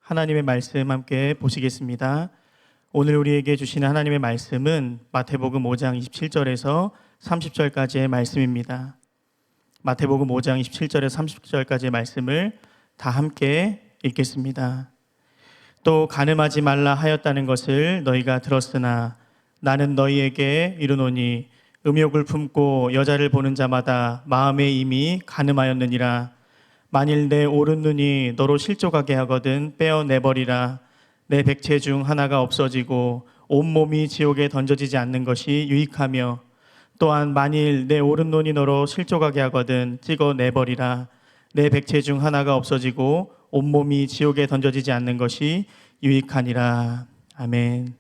하나님의 말씀 함께 보시겠습니다. 오늘 우리에게 주시는 하나님의 말씀은 마태복음 5장 27절에서 30절까지의 말씀입니다. 마태복음 5장 27절에서 30절까지의 말씀을 다 함께 읽겠습니다. 또 간음하지 말라 하였다는 것을 너희가 들었으나 나는 너희에게 이르노니 음욕을 품고 여자를 보는 자마다 마음에 이미 간음하였느니라. 만일 내 오른 눈이 너로 실족하게 하거든 빼어내버리라. 내 백체 중 하나가 없어지고 온몸이 지옥에 던져지지 않는 것이 유익하며, 또한 만일 내 오른 눈이 너로 실족하게 하거든 찍어내버리라. 내 백체 중 하나가 없어지고 온몸이 지옥에 던져지지 않는 것이 유익하니라. 아멘.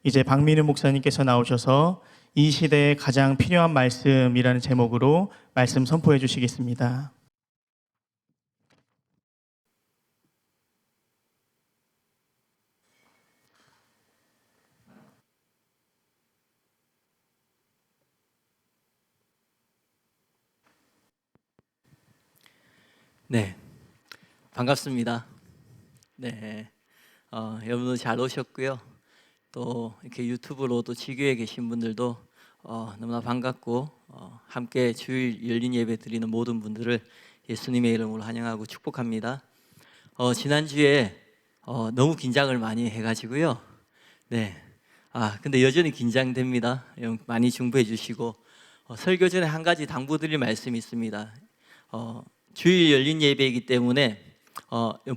이제 박민우 목사님께서 나오셔서 이 시대에 가장 필요한 말씀이라는 제목으로 말씀 선포해 주시겠습니다. 네, 반갑습니다. 네, 여러분들 잘 오셨고요. 또 이렇게 유튜브로도 지교에 계신 분들도 너무나 반갑고 함께 주일 열린 예배 드리는 모든 분들을 예수님의 이름으로 환영하고 축복합니다. 지난주에 너무 긴장을 많이 해가지고요. 네, 근데 여전히 긴장됩니다. 많이 중보해 주시고 설교 전에 한 가지 당부드릴 말씀이 있습니다. 주일 열린 예배이기 때문에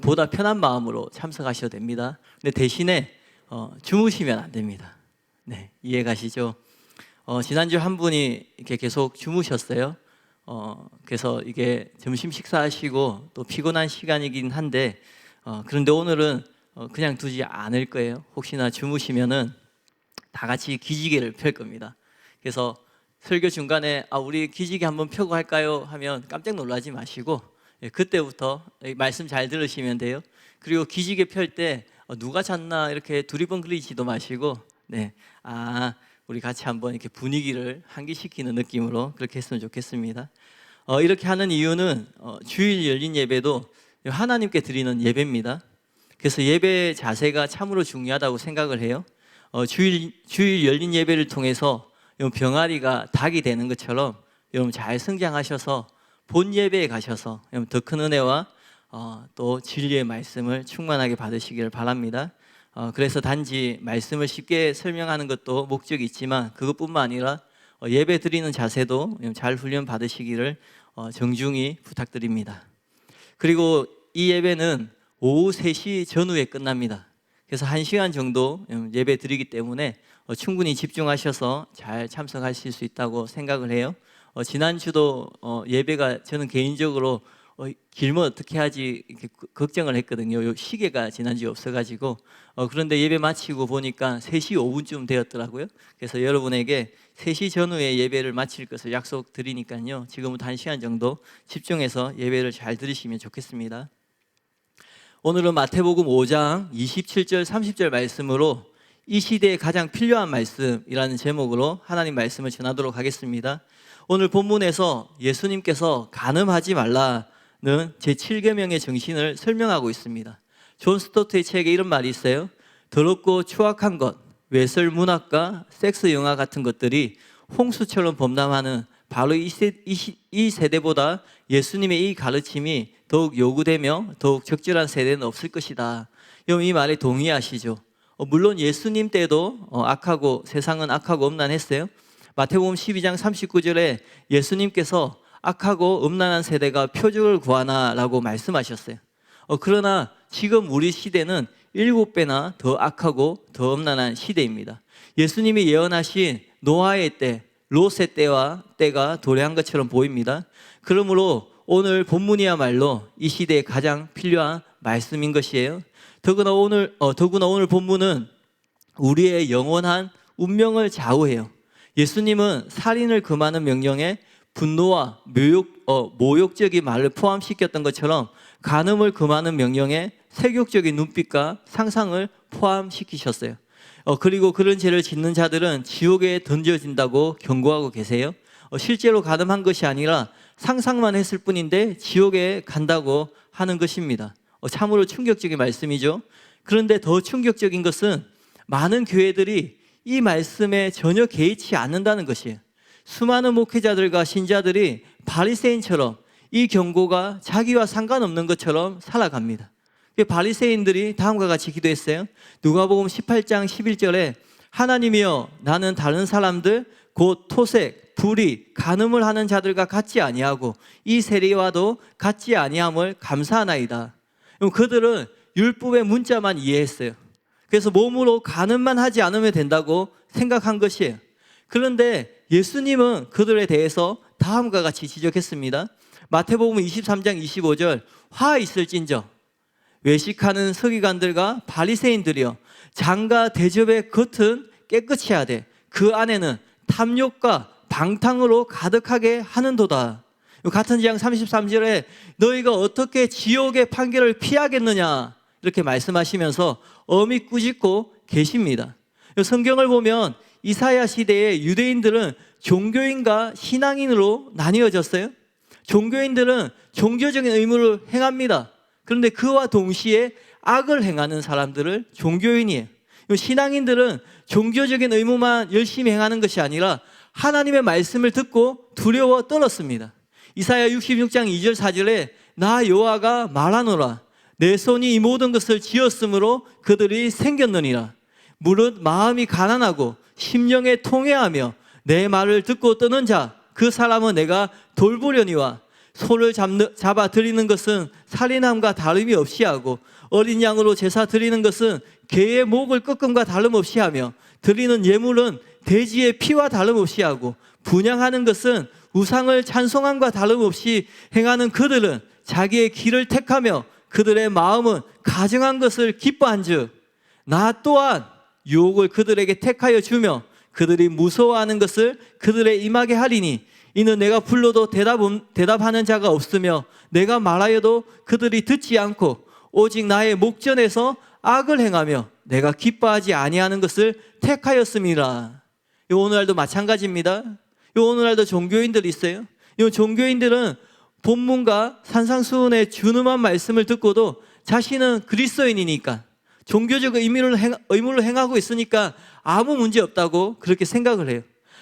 보다 편한 마음으로 참석하셔도 됩니다. 근데 대신에 주무시면 안 됩니다. 네, 이해 가시죠? 지난주 한 분이 이렇게 계속 주무셨어요. 그래서 이게 점심 식사하시고 또 피곤한 시간이긴 한데 그런데 오늘은 그냥 두지 않을 거예요. 혹시나 주무시면은 다 같이 기지개를 펼 겁니다. 그래서 설교 중간에 우리 기지개 한번 펴고 할까요? 하면 깜짝 놀라지 마시고 그때부터 말씀 잘 들으시면 돼요. 그리고 기지개 펼 때 누가 잤나 이렇게 두리번거리지도 마시고 우리 같이 한번 이렇게 분위기를 환기시키는 느낌으로 그렇게 했으면 좋겠습니다. 이렇게 하는 이유는 주일 열린 예배도 하나님께 드리는 예배입니다. 그래서 예배 자세가 참으로 중요하다고 생각을 해요. 주일 열린 예배를 통해서 병아리가 닭이 되는 것처럼 여러분 잘 성장하셔서 본 예배에 가셔서 더 큰 은혜와 또 진리의 말씀을 충만하게 받으시기를 바랍니다. 그래서 단지 말씀을 쉽게 설명하는 것도 목적이 있지만 그것뿐만 아니라 예배 드리는 자세도 잘 훈련 받으시기를 정중히 부탁드립니다. 그리고 이 예배는 오후 3시 전후에 끝납니다. 그래서 1시간 정도 예배 드리기 때문에 충분히 집중하셔서 잘 참석하실 수 있다고 생각을 해요. 지난주도 예배가 저는 개인적으로 길면 어떻게 하지 이렇게 걱정을 했거든요. 요 시계가 지난주에 없어가지고 그런데 예배 마치고 보니까 3시 5분쯤 되었더라고요. 그래서 여러분에게 3시 전후에 예배를 마칠 것을 약속드리니까요, 지금부터 1시간 정도 집중해서 예배를 잘 들으시면 좋겠습니다. 오늘은 마태복음 5장 27절 30절 말씀으로 이 시대에 가장 필요한 말씀이라는 제목으로 하나님 말씀을 전하도록 하겠습니다. 오늘 본문에서 예수님께서 간음하지 말라는 제7계명의 정신을 설명하고 있습니다. 존 스토트의 책에 이런 말이 있어요. 더럽고 추악한 것, 외설 문학과 섹스 영화 같은 것들이 홍수처럼 범람하는 바로 이 세대보다 예수님의 이 가르침이 더욱 요구되며 더욱 적절한 세대는 없을 것이다. 여러분 이 말에 동의하시죠? 물론 예수님 때도 악하고 세상은 악하고 음란했어요. 마태복음 12장 39절에 예수님께서 악하고 음란한 세대가 표적을 구하나라고 말씀하셨어요. 그러나 지금 우리 시대는 7배나 더 악하고 더 음란한 시대입니다. 예수님이 예언하신 노아의 때, 롯의 때가 도래한 것처럼 보입니다. 그러므로 오늘 본문이야말로 이 시대에 가장 필요한 말씀인 것이에요. 더구나 오늘 본문은 우리의 영원한 운명을 좌우해요. 예수님은 살인을 금하는 명령에 분노와 모욕적인 말을 포함시켰던 것처럼 간음을 금하는 명령에 세욕적인 눈빛과 상상을 포함시키셨어요. 그리고 그런 죄를 짓는 자들은 지옥에 던져진다고 경고하고 계세요. 실제로 간음한 것이 아니라 상상만 했을 뿐인데 지옥에 간다고 하는 것입니다. 참으로 충격적인 말씀이죠. 그런데 더 충격적인 것은 많은 교회들이 이 말씀에 전혀 개의치 않는다는 것이에요. 수많은 목회자들과 신자들이 바리새인처럼 이 경고가 자기와 상관없는 것처럼 살아갑니다. 바리새인들이 다음과 같이 기도했어요. 누가복음 18장 11절에 하나님이여 나는 다른 사람들 곧 토색, 불의, 간음을 하는 자들과 같지 아니하고 이 세리와도 같지 아니함을 감사하나이다. 그들은 율법의 문자만 이해했어요. 그래서 몸으로 간음만 하지 않으면 된다고 생각한 것이에요. 그런데 예수님은 그들에 대해서 다음과 같이 지적했습니다. 마태복음 23장 25절 화 있을진저 외식하는 서기관들과 바리새인들이여 장과 대접의 겉은 깨끗이 하되 그 안에는 탐욕과 방탕으로 가득하게 하는도다. 같은 장 33절에 너희가 어떻게 지옥의 판결을 피하겠느냐 이렇게 말씀하시면서 엄히 꾸짖고 계십니다. 성경을 보면 이사야 시대의 유대인들은 종교인과 신앙인으로 나뉘어졌어요. 종교인들은 종교적인 의무를 행합니다. 그런데 그와 동시에 악을 행하는 사람들을 종교인이에요. 신앙인들은 종교적인 의무만 열심히 행하는 것이 아니라 하나님의 말씀을 듣고 두려워 떨었습니다. 이사야 66장 2절 4절에 나 여호와가 말하노라 내 손이 이 모든 것을 지었으므로 그들이 생겼느니라. 무릇 마음이 가난하고 심령에 통회하며 내 말을 듣고 떠는 자 그 사람은 내가 돌보려니와 소를 잡아 드리는 것은 살인함과 다름이 없이 하고 어린 양으로 제사 드리는 것은 개의 목을 꺾음과 다름없이 하며 드리는 예물은 돼지의 피와 다름없이 하고 분향하는 것은 우상을 찬송함과 다름없이 행하는 그들은 자기의 길을 택하며 그들의 마음은 가증한 것을 기뻐한즉 나 또한 유혹을 그들에게 택하여 주며 그들이 무서워하는 것을 그들의 임하게 하리니 이는 내가 불러도 대답하는 자가 없으며 내가 말하여도 그들이 듣지 않고 오직 나의 목전에서 악을 행하며 내가 기뻐하지 아니하는 것을 택하였음이라. 오늘날도 마찬가지입니다. 오늘날도 종교인들이 있어요. 이 종교인들은 본문과 산상수훈의 준엄한 말씀을 듣고도 자신은 그리스도인이니까 종교적 의무를 행하고 있으니까 아무 문제 없다고 그렇게 생각을 해요.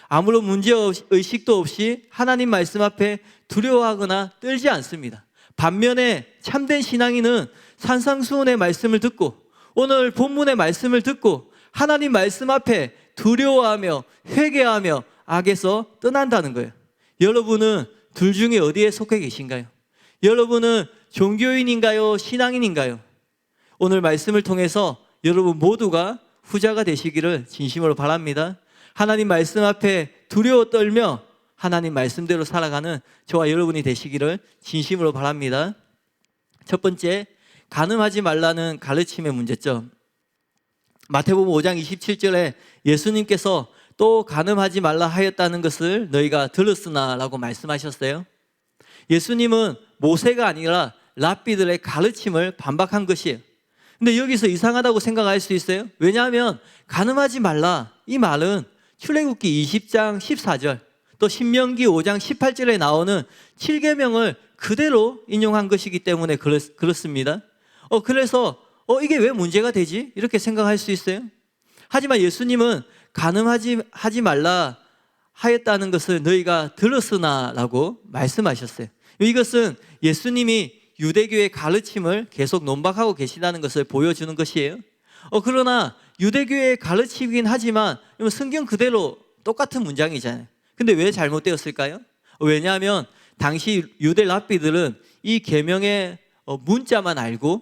아무런 문제의식도 없이 하나님 말씀 앞에 두려워하거나 떨지 않습니다. 반면에 참된 신앙인은 산상수훈의 말씀을 듣고 오늘 본문의 말씀을 듣고 하나님 말씀 앞에 두려워하며 회개하며 악에서 떠난다는 거예요. 여러분은 둘 중에 어디에 속해 계신가요? 여러분은 종교인인가요? 신앙인인가요? 오늘 말씀을 통해서 여러분 모두가 후자가 되시기를 진심으로 바랍니다. 하나님 말씀 앞에 두려워 떨며 하나님 말씀대로 살아가는 저와 여러분이 되시기를 진심으로 바랍니다. 첫 번째, 간음하지 말라는 가르침의 문제점. 마태복음 5장 27절에 예수님께서 또 간음하지 말라 하였다는 것을 너희가 들었으나 라고 말씀하셨어요. 예수님은 모세가 아니라 랍비들의 가르침을 반박한 것이에요. 근데 여기서 이상하다고 생각할 수 있어요. 왜냐하면 간음하지 말라 이 말은 출애굽기 20장 14절 또 신명기 5장 18절에 나오는 7계명을 그대로 인용한 것이기 때문에 그렇습니다. 그래서 이게 왜 문제가 되지? 이렇게 생각할 수 있어요. 하지만 예수님은 간음하지 말라 하였다는 것을 너희가 들었으나 라고 말씀하셨어요. 이것은 예수님이 유대교의 가르침을 계속 논박하고 계시다는 것을 보여주는 것이에요. 그러나 유대교의 가르침이긴 하지만 성경 그대로 똑같은 문장이잖아요. 근데 왜 잘못되었을까요? 왜냐하면 당시 유대 랍비들은 이 계명의 문자만 알고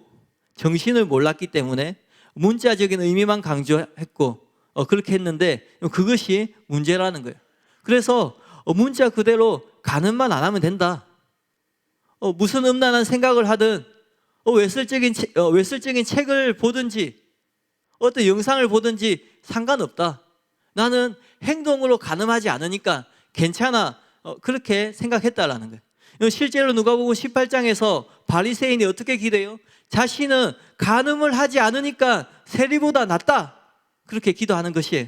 정신을 몰랐기 때문에 문자적인 의미만 강조했고 그렇게 했는데 그것이 문제라는 거예요. 그래서 문자 그대로 간음만 안 하면 된다. 무슨 음란한 생각을 하든 외설적인 책을 보든지 어떤 영상을 보든지 상관없다. 나는 행동으로 간음하지 않으니까 괜찮아. 그렇게 생각했다라는 거예요. 실제로 누가복음 18장에서 바리새인이 어떻게 기도해요? 자신은 간음을 하지 않으니까 세리보다 낫다. 그렇게 기도하는 것이에요.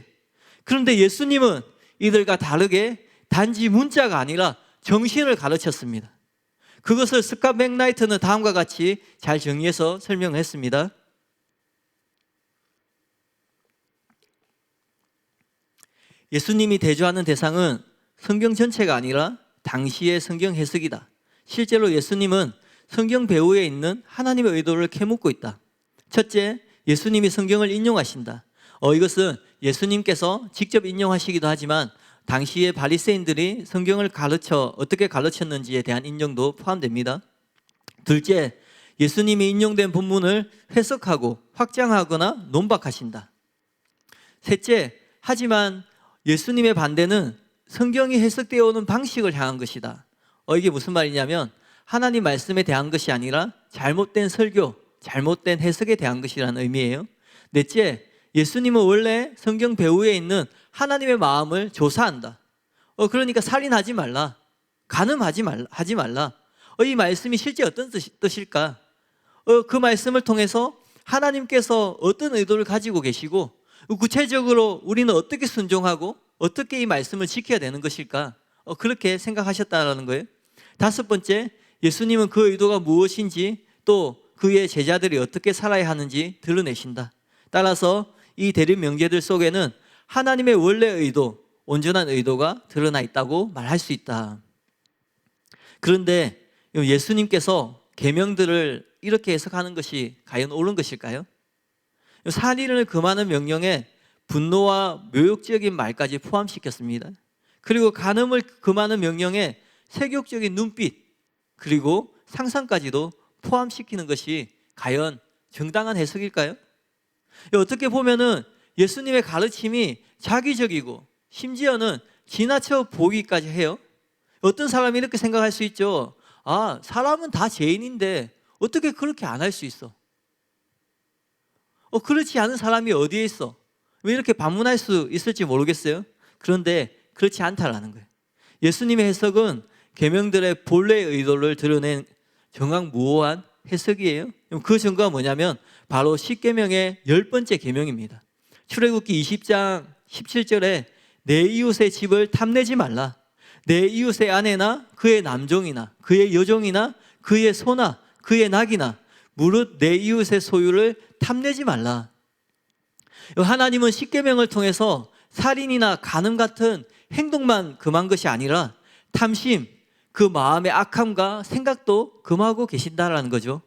그런데 예수님은 이들과 다르게 단지 문자가 아니라 정신을 가르쳤습니다. 그것을 스캇 맥나이트는 다음과 같이 잘 정리해서 설명했습니다. 예수님이 대조하는 대상은 성경 전체가 아니라 당시의 성경 해석이다. 실제로 예수님은 성경 배후에 있는 하나님의 의도를 캐묻고 있다. 첫째, 예수님이 성경을 인용하신다. 이것은 예수님께서 직접 인용하시기도 하지만 당시의 바리새인들이 성경을 어떻게 가르쳤는지에 대한 인용도 포함됩니다. 둘째, 예수님이 인용된 본문을 해석하고 확장하거나 논박하신다. 셋째, 하지만 예수님의 반대는 성경이 해석되어 오는 방식을 향한 것이다. 이게 무슨 말이냐면 하나님 말씀에 대한 것이 아니라 잘못된 설교, 잘못된 해석에 대한 것이라는 의미예요. 넷째, 예수님은 원래 성경 배후에 있는 하나님의 마음을 조사한다. 그러니까 살인하지 말라, 간음하지 말라. 이 말씀이 실제 어떤 뜻일까? 그 말씀을 통해서 하나님께서 어떤 의도를 가지고 계시고 구체적으로 우리는 어떻게 순종하고 어떻게 이 말씀을 지켜야 되는 것일까? 그렇게 생각하셨다는 거예요. 다섯 번째, 예수님은 그 의도가 무엇인지 또 그의 제자들이 어떻게 살아야 하는지 드러내신다. 따라서 이 대립 명제들 속에는 하나님의 원래 의도, 온전한 의도가 드러나 있다고 말할 수 있다. 그런데 예수님께서 계명들을 이렇게 해석하는 것이 과연 옳은 것일까요? 살인을 금하는 명령에 분노와 묘욕적인 말까지 포함시켰습니다. 그리고 간음을 금하는 명령에 세욕적인 눈빛 그리고 상상까지도 포함시키는 것이 과연 정당한 해석일까요? 어떻게 보면은 예수님의 가르침이 자기적이고 심지어는 지나쳐 보이기까지 해요. 어떤 사람이 이렇게 생각할 수 있죠. 사람은 다 죄인인데 어떻게 그렇게 안 할 수 있어? 그렇지 않은 사람이 어디에 있어? 왜 이렇게 반문할 수 있을지 모르겠어요. 그런데 그렇지 않다라는 거예요. 예수님의 해석은 계명들의 본래의 의도를 드러낸 정확무오한 해석이에요. 그 증거가 뭐냐면 바로 10계명의 10번째 계명입니다. 출애굽기 20장 17절에 내 이웃의 집을 탐내지 말라. 내 이웃의 아내나 그의 남종이나 그의 여종이나 그의 소나 그의 낙이나 무릇 내 이웃의 소유를 탐내지 말라. 하나님은 10계명을 통해서 살인이나 간음 같은 행동만 금한 것이 아니라 탐심, 그 마음의 악함과 생각도 금하고 계신다라는 거죠.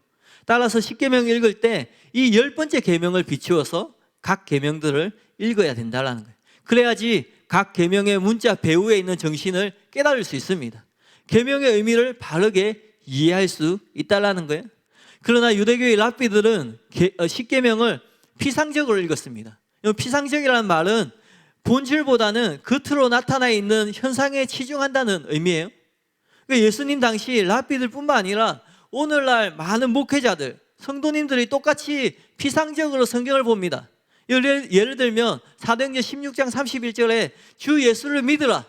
따라서 10계명 읽을 때 이 10번째 계명을 비추어서 각 계명들을 읽어야 된다는 거예요. 그래야지 각 계명의 문자 배후에 있는 정신을 깨달을 수 있습니다. 계명의 의미를 바르게 이해할 수 있다는 거예요. 그러나 유대교의 랍비들은 10계명을 피상적으로 읽었습니다. 피상적이라는 말은 본질보다는 겉으로 나타나 있는 현상에 치중한다는 의미예요. 예수님 당시 랍비들 뿐만 아니라 오늘날 많은 목회자들, 성도님들이 똑같이 피상적으로 성경을 봅니다. 예를 들면 사도행전 16장 31절에 주 예수를 믿으라.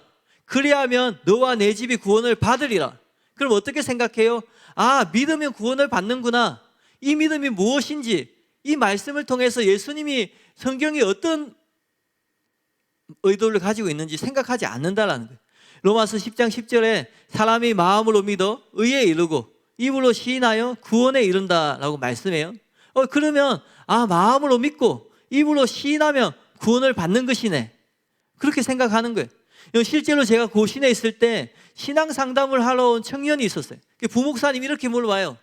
그리하면 너와 내 집이 구원을 받으리라. 그럼 어떻게 생각해요? 믿으면 구원을 받는구나. 이 믿음이 무엇인지 이 말씀을 통해서 예수님이 성경이 어떤 의도를 가지고 있는지 생각하지 않는다라는 거예요. 로마서 10장 10절에 사람이 마음으로 믿어 의에 이르고 입으로 시인하여 구원에 이른다라고 말씀해요. 그러면 마음으로 믿고 입으로 시인하면 구원을 받는 것이네. 그렇게 생각하는 거예요. 실제로 제가 고신에 있을 때 신앙 상담을 하러 온 청년이 있었어요. 부목사님이 이렇게 물어봐요.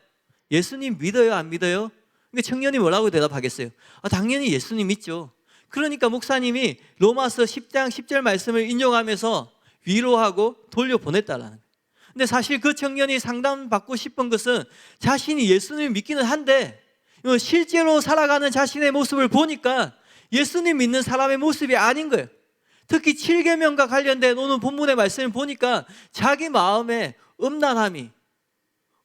예수님 믿어요? 안 믿어요? 청년이 뭐라고 대답하겠어요? 당연히 예수님 믿죠. 그러니까 목사님이 로마서 10장 10절 말씀을 인용하면서 위로하고 돌려보냈다라는 거예요. 근데 사실 그 청년이 상담받고 싶은 것은 자신이 예수님을 믿기는 한데 실제로 살아가는 자신의 모습을 보니까 예수님 믿는 사람의 모습이 아닌 거예요. 특히 7계명과 관련된 오늘 본문의 말씀을 보니까 자기 마음에 음란함이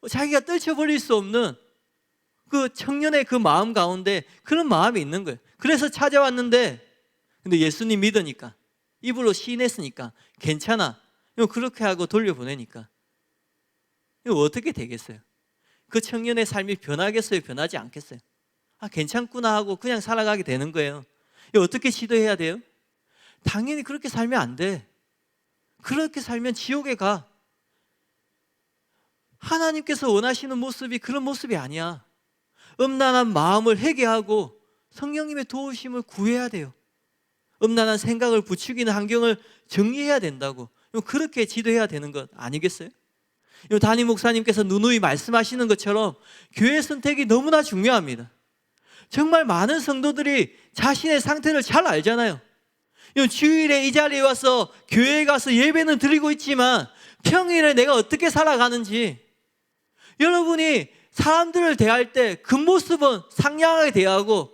자기가 떨쳐버릴 수 없는 그 청년의 그 마음 가운데 그런 마음이 있는 거예요. 그래서 찾아왔는데 근데 예수님 믿으니까 입으로 시인했으니까 괜찮아. 그렇게 하고 돌려보내니까 이거 어떻게 되겠어요? 그 청년의 삶이 변하겠어요? 변하지 않겠어요? 괜찮구나 하고 그냥 살아가게 되는 거예요. 이거 어떻게 시도해야 돼요? 당연히 그렇게 살면 안 돼. 그렇게 살면 지옥에 가. 하나님께서 원하시는 모습이 그런 모습이 아니야. 음란한 마음을 회개하고 성령님의 도우심을 구해야 돼요. 음란한 생각을 부추기는 환경을 정리해야 된다고. 그렇게 지도해야 되는 것 아니겠어요? 담임 목사님께서 누누이 말씀하시는 것처럼 교회 선택이 너무나 중요합니다. 정말 많은 성도들이 자신의 상태를 잘 알잖아요. 주일에 이 자리에 와서 교회에 가서 예배는 드리고 있지만 평일에 내가 어떻게 살아가는지, 여러분이 사람들을 대할 때 겉모습은 상냥하게 대하고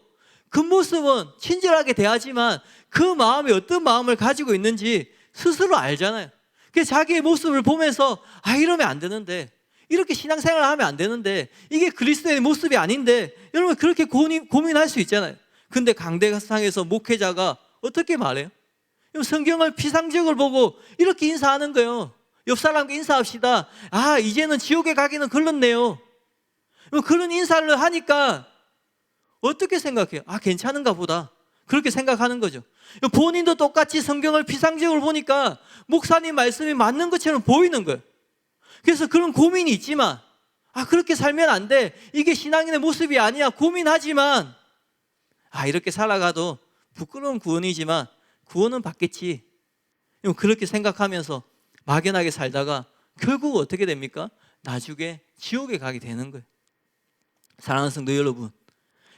겉모습은 친절하게 대하지만 그 마음이 어떤 마음을 가지고 있는지 스스로 알잖아요. 그래서 자기의 모습을 보면서 이러면 안 되는데, 이렇게 신앙생활을 하면 안 되는데, 이게 그리스도의 모습이 아닌데, 여러분 그렇게 고민할 수 있잖아요. 근데 강대상에서 목회자가 어떻게 말해요? 성경을 피상적으로 보고 이렇게 인사하는 거예요. 옆 사람과 인사합시다. 이제는 지옥에 가기는 글렀네요. 그런 인사를 하니까 어떻게 생각해요? 괜찮은가 보다. 그렇게 생각하는 거죠. 본인도 똑같이 성경을 피상적으로 보니까 목사님 말씀이 맞는 것처럼 보이는 거예요. 그래서 그런 고민이 있지만 그렇게 살면 안 돼, 이게 신앙인의 모습이 아니야 고민하지만 이렇게 살아가도 부끄러운 구원이지만 구원은 받겠지, 그렇게 생각하면서 막연하게 살다가 결국 어떻게 됩니까? 나중에 지옥에 가게 되는 거예요. 사랑하는 성도 여러분,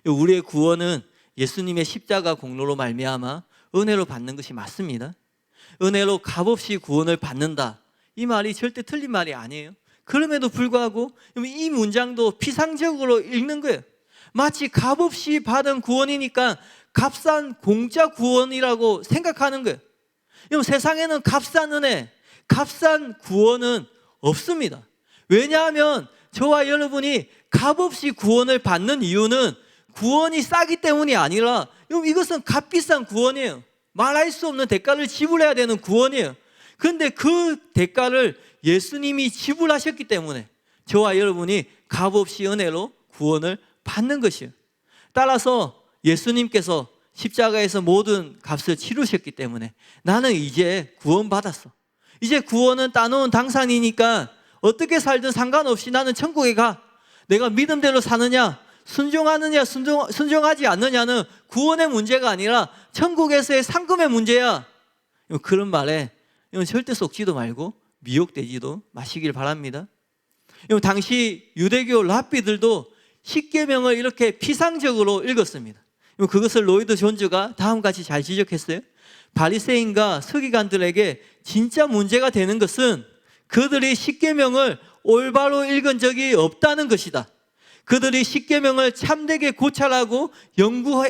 우리의 구원은 예수님의 십자가 공로로 말미암아 은혜로 받는 것이 맞습니다. 은혜로 값없이 구원을 받는다, 이 말이 절대 틀린 말이 아니에요. 그럼에도 불구하고 이 문장도 피상적으로 읽는 거예요. 마치 값없이 받은 구원이니까 값싼 공짜 구원이라고 생각하는 거예요. 세상에는 값싼 은혜, 값싼 구원은 없습니다. 왜냐하면 저와 여러분이 값없이 구원을 받는 이유는 구원이 싸기 때문이 아니라 이것은 값비싼 구원이에요. 말할 수 없는 대가를 지불해야 되는 구원이에요. 그런데 그 대가를 예수님이 지불하셨기 때문에 저와 여러분이 값없이 은혜로 구원을 받는 것이에요. 따라서 예수님께서 십자가에서 모든 값을 치르셨기 때문에 나는 이제 구원받았어. 이제 구원은 따놓은 당산이니까 어떻게 살든 상관없이 나는 천국에 가. 내가 믿음대로 사느냐, 순종하느냐, 순종하지 않느냐는 구원의 문제가 아니라 천국에서의 상금의 문제야. 그런 말에 절대 속지도 말고 미혹되지도 마시길 바랍니다. 당시 유대교 랍비들도 십계명을 이렇게 피상적으로 읽었습니다. 그것을 로이드 존즈가 다음같이 잘 지적했어요. 바리새인과 서기관들에게 진짜 문제가 되는 것은 그들이 십계명을 올바로 읽은 적이 없다는 것이다. 그들이 십계명을 참되게 고찰하고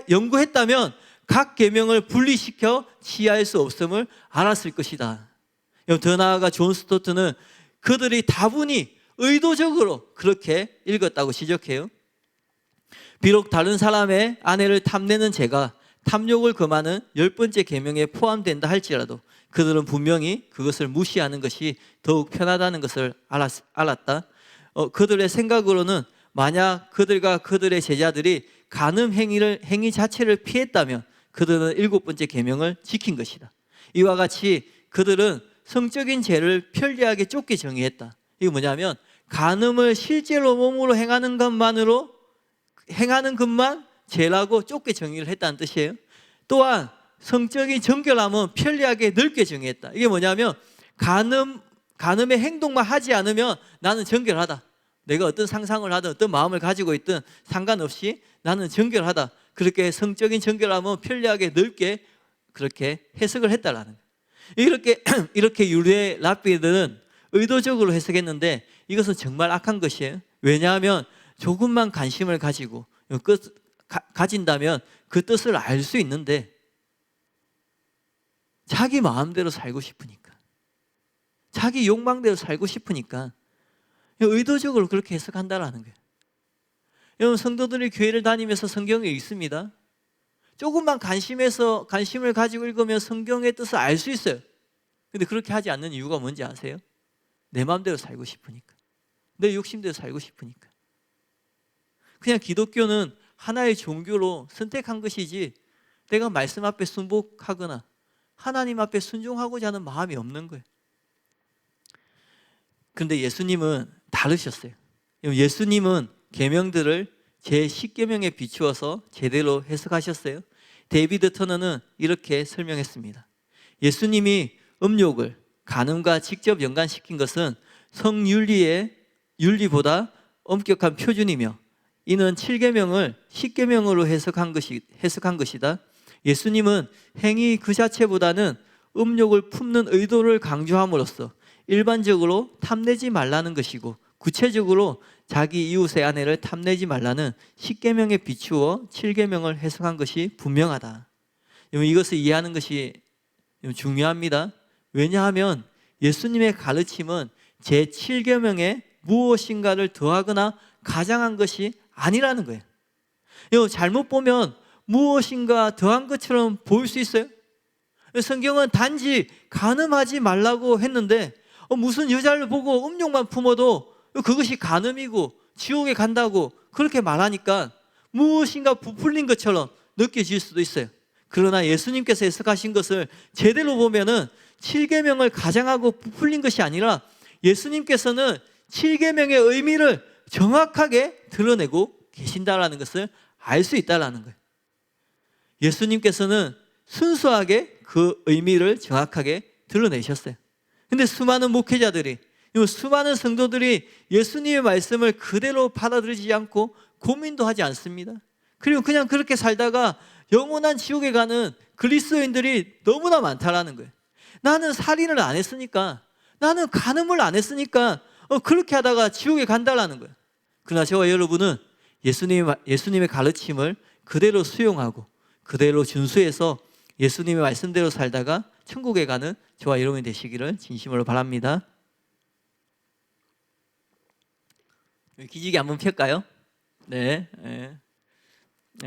연구했다면 각 계명을 분리시켜 치하할 수 없음을 알았을 것이다. 더 나아가 존 스토트는 그들이 다분히 의도적으로 그렇게 읽었다고 지적해요. 비록 다른 사람의 아내를 탐내는 죄가 탐욕을 금하는 10번째 계명에 포함된다 할지라도 그들은 분명히 그것을 무시하는 것이 더욱 편하다는 것을 알았다. 그들의 생각으로는 만약 그들과 그들의 제자들이 간음 행위 자체를 피했다면 그들은 7번째 계명을 지킨 것이다. 이와 같이 그들은 성적인 죄를 편리하게 좁게 정의했다. 이게 뭐냐면 간음을 실제로 몸으로 행하는 것만 죄라고 좁게 정의를 했다는 뜻이에요. 또한 성적인 정결함은 편리하게 넓게 정의했다. 이게 뭐냐면 간음의 행동만 하지 않으면 나는 정결하다. 내가 어떤 상상을 하든 어떤 마음을 가지고 있든 상관없이 나는 정결하다. 그렇게 성적인 정결함은 편리하게 넓게 그렇게 해석을 했다라는 거예요. 이렇게 유대 랍비들은 의도적으로 해석했는데 이것은 정말 악한 것이에요. 왜냐하면 조금만 관심을 가지고 가진다면 그 뜻을 알 수 있는데 자기 마음대로 살고 싶으니까, 자기 욕망대로 살고 싶으니까 의도적으로 그렇게 해석한다라는 거예요. 여러분, 성도들이 교회를 다니면서 성경에 읽습니다. 조금만 관심을 가지고 읽으면 성경의 뜻을 알 수 있어요. 근데 그렇게 하지 않는 이유가 뭔지 아세요? 내 마음대로 살고 싶으니까, 내 욕심대로 살고 싶으니까. 그냥 기독교는 하나의 종교로 선택한 것이지 내가 말씀 앞에 순복하거나 하나님 앞에 순종하고자 하는 마음이 없는 거예요. 그런데 예수님은 다르셨어요. 예수님은 계명들을 제 10계명에 비추어서 제대로 해석하셨어요. 데이비드 터너는 이렇게 설명했습니다. 예수님이 음욕을 간음과 직접 연관시킨 것은 성윤리의 윤리보다 엄격한 표준이며 이는 7계명을 10계명으로 해석한 것이다. 예수님은 행위 그 자체보다는 음욕을 품는 의도를 강조함으로써 일반적으로 탐내지 말라는 것이고 구체적으로 자기 이웃의 아내를 탐내지 말라는 10계명에 비추어 7계명을 해석한 것이 분명하다. 이것을 이해하는 것이 중요합니다. 왜냐하면 예수님의 가르침은 제7계명에 무엇인가를 더하거나 가장한 것이 아니라는 거예요. 잘못 보면 무엇인가 더한 것처럼 보일 수 있어요. 성경은 단지 간음하지 말라고 했는데 무슨 여자를 보고 음욕만 품어도 그것이 간음이고 지옥에 간다고 그렇게 말하니까 무엇인가 부풀린 것처럼 느껴질 수도 있어요. 그러나 예수님께서 해석하신 것을 제대로 보면은 7계명을 가장하고 부풀린 것이 아니라 예수님께서는 7계명의 의미를 정확하게 드러내고 계신다라는 것을 알 수 있다라는 거예요. 예수님께서는 순수하게 그 의미를 정확하게 드러내셨어요. 근데 수많은 목회자들이, 수많은 성도들이 예수님의 말씀을 그대로 받아들이지 않고 고민도 하지 않습니다. 그리고 그냥 그렇게 살다가 영원한 지옥에 가는 그리스도인들이 너무나 많다라는 거예요. 나는 살인을 안 했으니까, 나는 간음을 안 했으니까 그렇게 하다가 지옥에 간다라는 거예요. 그러나 저와 여러분은 예수님의 가르침을 그대로 수용하고 그대로 준수해서 예수님의 말씀대로 살다가 천국에 가는 저와 여러분이 되시기를 진심으로 바랍니다. 기지개 한번 펼까요? 네.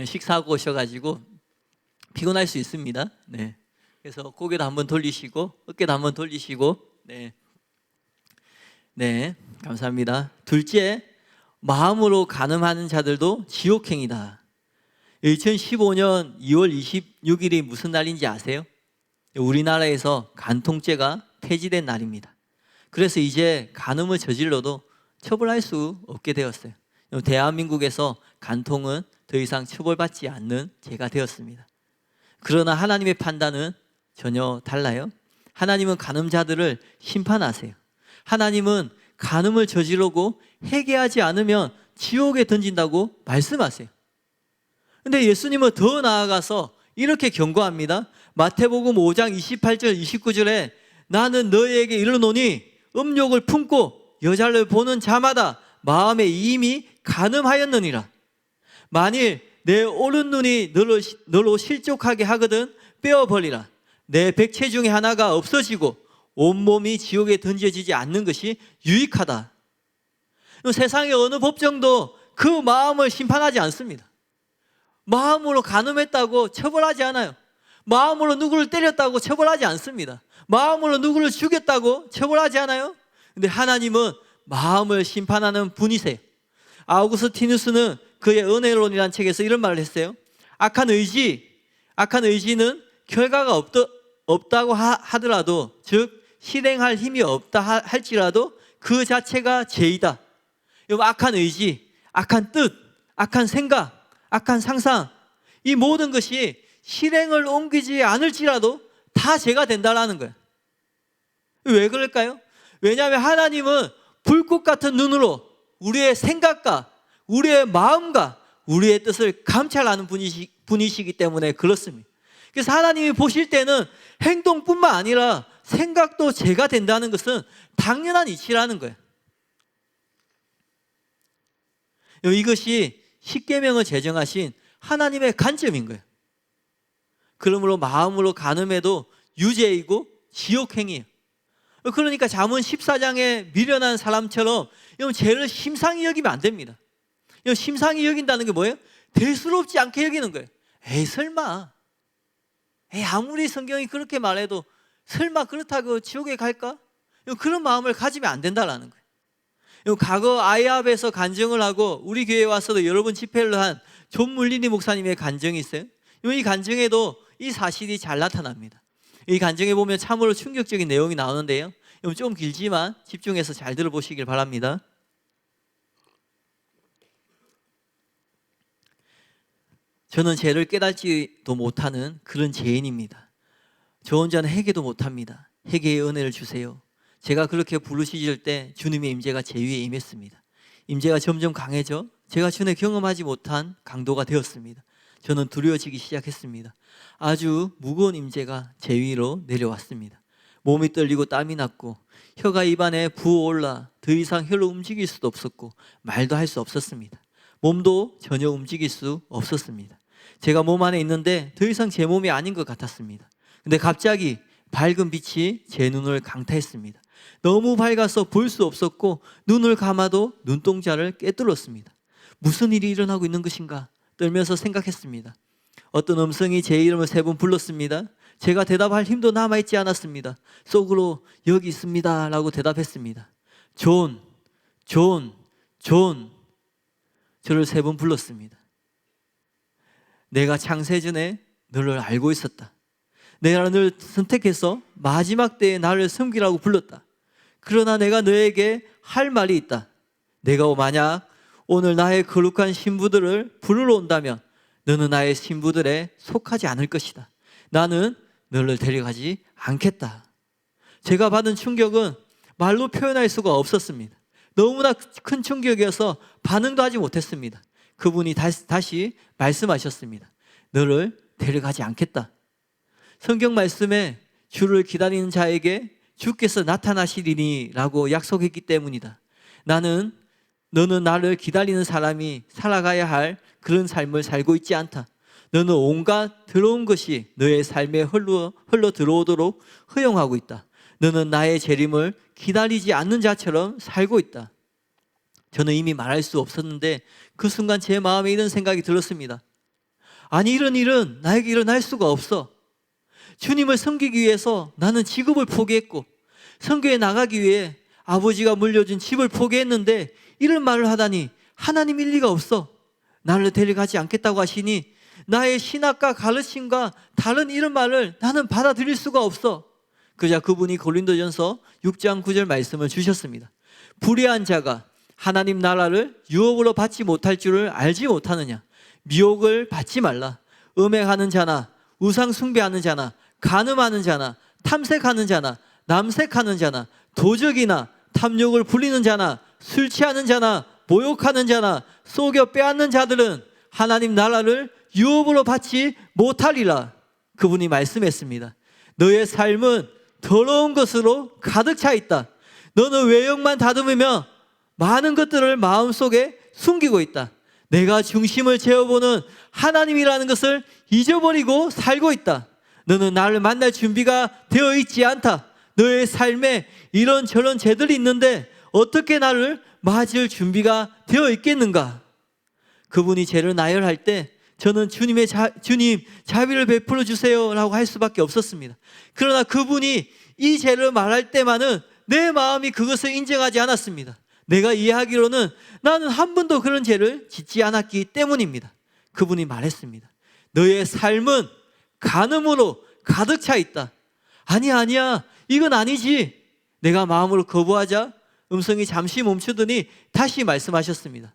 식사하고 오셔가지고 피곤할 수 있습니다. 네. 그래서 고개도 한번 돌리시고 어깨도 한번 돌리시고 네, 감사합니다. 둘째, 마음으로 간음하는 자들도 지옥행이다. 2015년 2월 26일이 무슨 날인지 아세요? 우리나라에서 간통죄가 폐지된 날입니다. 그래서 이제 간음을 저질러도 처벌할 수 없게 되었어요. 대한민국에서 간통은 더 이상 처벌받지 않는 죄가 되었습니다. 그러나 하나님의 판단은 전혀 달라요. 하나님은 간음자들을 심판하세요. 하나님은 간음을 저지르고 회개하지 않으면 지옥에 던진다고 말씀하세요. 근데 예수님은 더 나아가서 이렇게 경고합니다. 마태복음 5장 28절 29절에 나는 너희에게 이르노니 음욕을 품고 여자를 보는 자마다 마음에 이미 간음하였느니라. 만일 내 오른 눈이 너로 실족하게 하거든 빼어버리라. 내 백체 중에 하나가 없어지고 온몸이 지옥에 던져지지 않는 것이 유익하다. 세상의 어느 법정도 그 마음을 심판하지 않습니다. 마음으로 간음했다고 처벌하지 않아요. 마음으로 누구를 때렸다고 처벌하지 않습니다. 마음으로 누구를 죽였다고 처벌하지 않아요. 근데 하나님은 마음을 심판하는 분이세요. 아우구스티누스는 그의 은혜론이라는 책에서 이런 말을 했어요. 악한 의지는 결과가 없다고 하더라도, 즉 실행할 힘이 없다 할지라도 그 자체가 죄이다. 악한 의지, 악한 뜻, 악한 생각, 악한 상상, 이 모든 것이 실행을 옮기지 않을지라도 다 죄가 된다라는 거예요. 왜 그럴까요? 왜냐하면 하나님은 불꽃 같은 눈으로 우리의 생각과 우리의 마음과 우리의 뜻을 감찰하는 분이시기 때문에 그렇습니다. 그래서 하나님이 보실 때는 행동뿐만 아니라 생각도 죄가 된다는 것은 당연한 이치라는 거예요. 이것이 십계명을 제정하신 하나님의 관점인 거예요. 그러므로 마음으로 간음해도 유죄이고 지옥행이에요. 그러니까 잠언 14장에 미련한 사람처럼 죄를 심상히 여기면 안 됩니다. 심상히 여긴다는 게 뭐예요? 대수롭지 않게 여기는 거예요. 에이 설마, 아무리 성경이 그렇게 말해도 설마 그렇다고 지옥에 갈까? 그런 마음을 가지면 안 된다라는 거예요. 과거 아이합에서 간증을 하고 우리 교회에 와서도 여러 번 집회를 한 존 물리니 목사님의 간증이 있어요. 이 간증에도 이 사실이 잘 나타납니다. 이 간증에 보면 참으로 충격적인 내용이 나오는데요. 좀 길지만 집중해서 잘 들어보시길 바랍니다. 저는 죄를 깨닫지도 못하는 그런 죄인입니다. 저 혼자는 회개도 못합니다. 회개의 은혜를 주세요. 제가 그렇게 부르짖을 때 주님의 임재가 제 위에 임했습니다. 임재가 점점 강해져 제가 전에 경험하지 못한 강도가 되었습니다. 저는 두려워지기 시작했습니다. 아주 무거운 임재가 제 위로 내려왔습니다. 몸이 떨리고 땀이 났고 혀가 입안에 부어올라 더 이상 혀로 움직일 수도 없었고 말도 할 수 없었습니다. 몸도 전혀 움직일 수 없었습니다. 제가 몸 안에 있는데 더 이상 제 몸이 아닌 것 같았습니다. 근데 갑자기 밝은 빛이 제 눈을 강타했습니다. 너무 밝아서 볼 수 없었고 눈을 감아도 눈동자를 꿰뚫었습니다. 무슨 일이 일어나고 있는 것인가 떨면서 생각했습니다. 어떤 음성이 제 이름을 3번 불렀습니다. 제가 대답할 힘도 남아있지 않았습니다. 속으로 여기 있습니다 라고 대답했습니다. 존. 저를 3번 불렀습니다. 내가 창세전에 너를 알고 있었다. 내가 너를 선택해서 마지막 때에 나를 섬기라고 불렀다. 그러나 내가 너에게 할 말이 있다. 내가 만약 오늘 나의 거룩한 신부들을 부르러 온다면 너는 나의 신부들에 속하지 않을 것이다. 나는 너를 데려가지 않겠다. 제가 받은 충격은 말로 표현할 수가 없었습니다. 너무나 큰 충격이어서 반응도 하지 못했습니다. 그분이 다시 말씀하셨습니다. 너를 데려가지 않겠다. 성경 말씀에 주를 기다리는 자에게 주께서 나타나시리니 라고 약속했기 때문이다. 너는 나를 기다리는 사람이 살아가야 할 그런 삶을 살고 있지 않다. 너는 온갖 더러운 것이 너의 삶에 흘러 들어오도록 허용하고 있다. 너는 나의 재림을 기다리지 않는 자처럼 살고 있다. 저는 이미 말할 수 없었는데 그 순간 제 마음에 이런 생각이 들었습니다. 아니, 이런 일은 나에게 일어날 수가 없어. 주님을 섬기기 위해서 나는 직업을 포기했고 선교에 나가기 위해 아버지가 물려준 집을 포기했는데 이런 말을 하다니 하나님 일리가 없어. 나를 데려가지 않겠다고 하시니 나의 신학과 가르침과 다른 이런 말을 나는 받아들일 수가 없어. 그자 그분이 고린도전서 6장 9절 말씀을 주셨습니다. 불의한 자가 하나님 나라를 유업으로 받지 못할 줄을 알지 못하느냐. 미혹을 받지 말라. 음행하는 자나 우상 숭배하는 자나 간음하는 자나 탐색하는 자나 남색하는 자나 도적이나 탐욕을 부리는 자나 술 취하는 자나 모욕하는 자나 속여 빼앗는 자들은 하나님 나라를 유업으로 받지 못하리라. 그분이 말씀했습니다. 너의 삶은 더러운 것으로 가득 차 있다. 너는 외형만 다듬으며 많은 것들을 마음속에 숨기고 있다. 내가 중심을 재어보는 하나님이라는 것을 잊어버리고 살고 있다. 너는 나를 만날 준비가 되어 있지 않다. 너의 삶에 이런저런 죄들이 있는데 어떻게 나를 맞을 준비가 되어 있겠는가? 그분이 죄를 나열할 때 저는 주님 자비를 베풀어 주세요 라고 할 수밖에 없었습니다. 그러나 그분이 이 죄를 말할 때만은 내 마음이 그것을 인정하지 않았습니다. 내가 이해하기로는 나는 한 번도 그런 죄를 짓지 않았기 때문입니다. 그분이 말했습니다. 너의 삶은 간음으로 가득 차 있다. 아니야 이건 아니지. 내가 마음으로 거부하자 음성이 잠시 멈추더니 다시 말씀하셨습니다.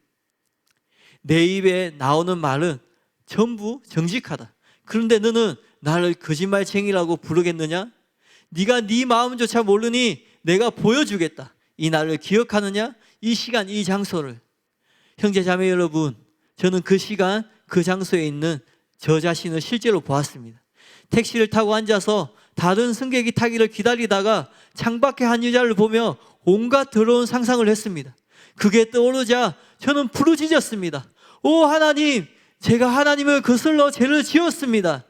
내 입에 나오는 말은 전부 정직하다. 그런데 너는 나를 거짓말쟁이라고 부르겠느냐? 네가 네 마음조차 모르니 내가 보여주겠다. 이 날을 기억하느냐? 이 시간, 이 장소를. 형제 자매 여러분, 저는 그 시간, 그 장소에 있는 저 자신을 실제로 보았습니다. 택시를 타고 앉아서 다른 승객이 타기를 기다리다가 창밖에 한 여자를 보며 온갖 더러운 상상을 했습니다. 그게 떠오르자 저는 부르짖었습니다. 오 하나님, 제가 하나님을 거슬러 죄를 지었습니다.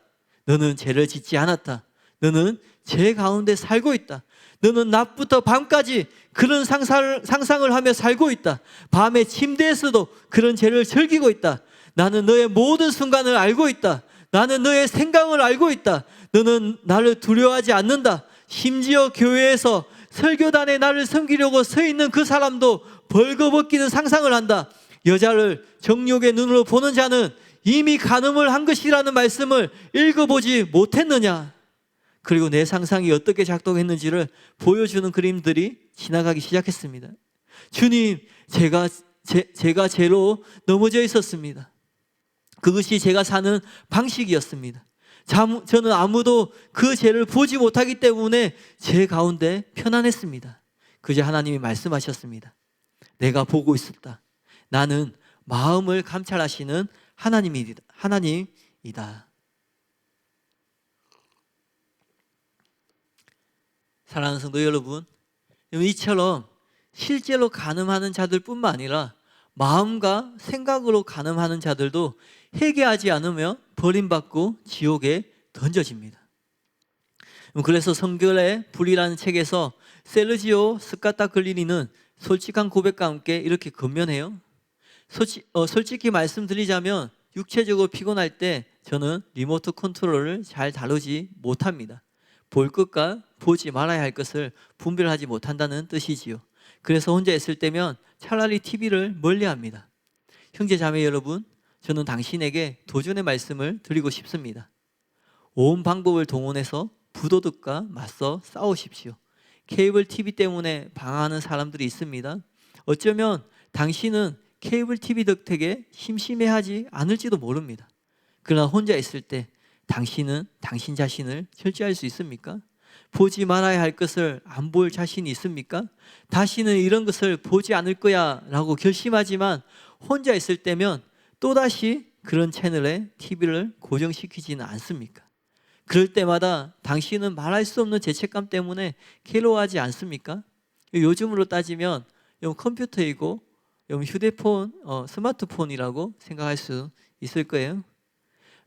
너는 죄를 짓지 않았다. 너는 죄 가운데 살고 있다. 너는 낮부터 밤까지 그런 상상을 하며 살고 있다. 밤에 침대에서도 그런 죄를 즐기고 있다. 나는 너의 모든 순간을 알고 있다. 나는 너의 생각을 알고 있다. 너는 나를 두려워하지 않는다. 심지어 교회에서 설교단에 나를 섬기려고 서 있는 그 사람도 벌거벗기는 상상을 한다. 여자를 정욕의 눈으로 보는 자는 이미 간음을 한 것이라는 말씀을 읽어보지 못했느냐. 그리고 내 상상이 어떻게 작동했는지를 보여주는 그림들이 지나가기 시작했습니다. 주님, 제가 죄로 넘어져 있었습니다. 그것이 제가 사는 방식이었습니다. 저는 아무도 그 죄를 보지 못하기 때문에 제 가운데 편안했습니다. 그저 하나님이 말씀하셨습니다. 내가 보고 있었다. 나는 마음을 감찰하시는 하나님이다. 사랑하는 성도 여러분, 이처럼 실제로 간음하는 자들뿐만 아니라 마음과 생각으로 간음하는 자들도 회개하지 않으면 버림받고 지옥에 던져집니다. 그래서 성결의 불이라는 책에서 세르지오 스카타 글리니는 솔직한 고백과 함께 이렇게 권면해요. 솔직히 말씀드리자면 육체적으로 피곤할 때 저는 리모트 컨트롤을 잘 다루지 못합니다. 볼 것과 보지 말아야 할 것을 분별하지 못한다는 뜻이지요. 그래서 혼자 있을 때면 차라리 TV를 멀리합니다. 형제 자매 여러분, 저는 당신에게 도전의 말씀을 드리고 싶습니다. 온 방법을 동원해서 부도덕과 맞서 싸우십시오. 케이블 TV 때문에 방황하는 사람들이 있습니다. 어쩌면 당신은 케이블 TV 덕택에 심심해하지 않을지도 모릅니다. 그러나 혼자 있을 때 당신은 당신 자신을 절제할 수 있습니까? 보지 말아야 할 것을 안 볼 자신이 있습니까? 다시는 이런 것을 보지 않을 거야 라고 결심하지만 혼자 있을 때면 또다시 그런 채널에 TV를 고정시키지는 않습니까? 그럴 때마다 당신은 말할 수 없는 죄책감 때문에 괴로워하지 않습니까? 요즘으로 따지면 컴퓨터이고 휴대폰, 스마트폰이라고 생각할 수 있을 거예요.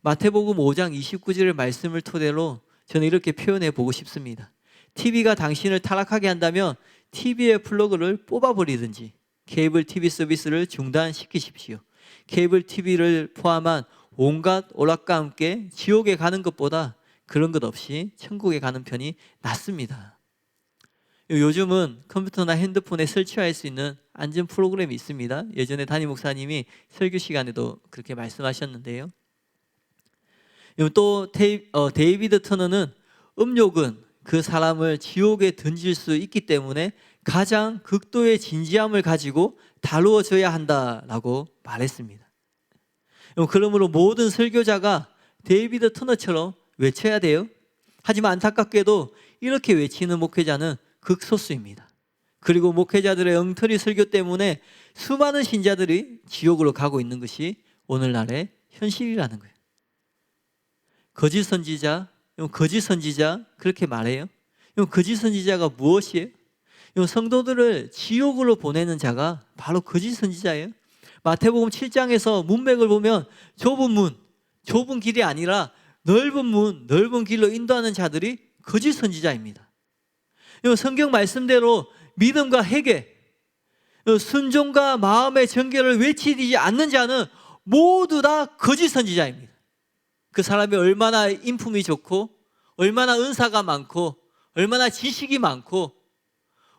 마태복음 5장 29절의 말씀을 토대로 저는 이렇게 표현해 보고 싶습니다. TV가 당신을 타락하게 한다면 TV의 플러그를 뽑아버리든지 케이블 TV 서비스를 중단시키십시오. 케이블 TV를 포함한 온갖 오락과 함께 지옥에 가는 것보다 그런 것 없이 천국에 가는 편이 낫습니다. 요즘은 컴퓨터나 핸드폰에 설치할 수 있는 안전 프로그램이 있습니다. 예전에 담임 목사님이 설교 시간에도 그렇게 말씀하셨는데요. 또 데이비드 터너는 음욕은 그 사람을 지옥에 던질 수 있기 때문에 가장 극도의 진지함을 가지고 다루어져야 한다라고 말했습니다. 그러므로 모든 설교자가 데이비드 터너처럼 외쳐야 돼요. 하지만 안타깝게도 이렇게 외치는 목회자는 극소수입니다. 그리고 목회자들의 엉터리 설교 때문에 수많은 신자들이 지옥으로 가고 있는 것이 오늘날의 현실이라는 거예요. 거짓 선지자 그렇게 말해요. 거짓 선지자가 무엇이에요? 성도들을 지옥으로 보내는 자가 바로 거짓 선지자예요. 마태복음 7장에서 문맥을 보면 좁은 길이 아니라 넓은 문, 넓은 길로 인도하는 자들이 거짓 선지자입니다. 성경 말씀대로 믿음과 회개, 순종과 마음의 정결을 외치지 않는 자는 모두 다 거짓 선지자입니다. 그 사람이 얼마나 인품이 좋고 얼마나 은사가 많고 얼마나 지식이 많고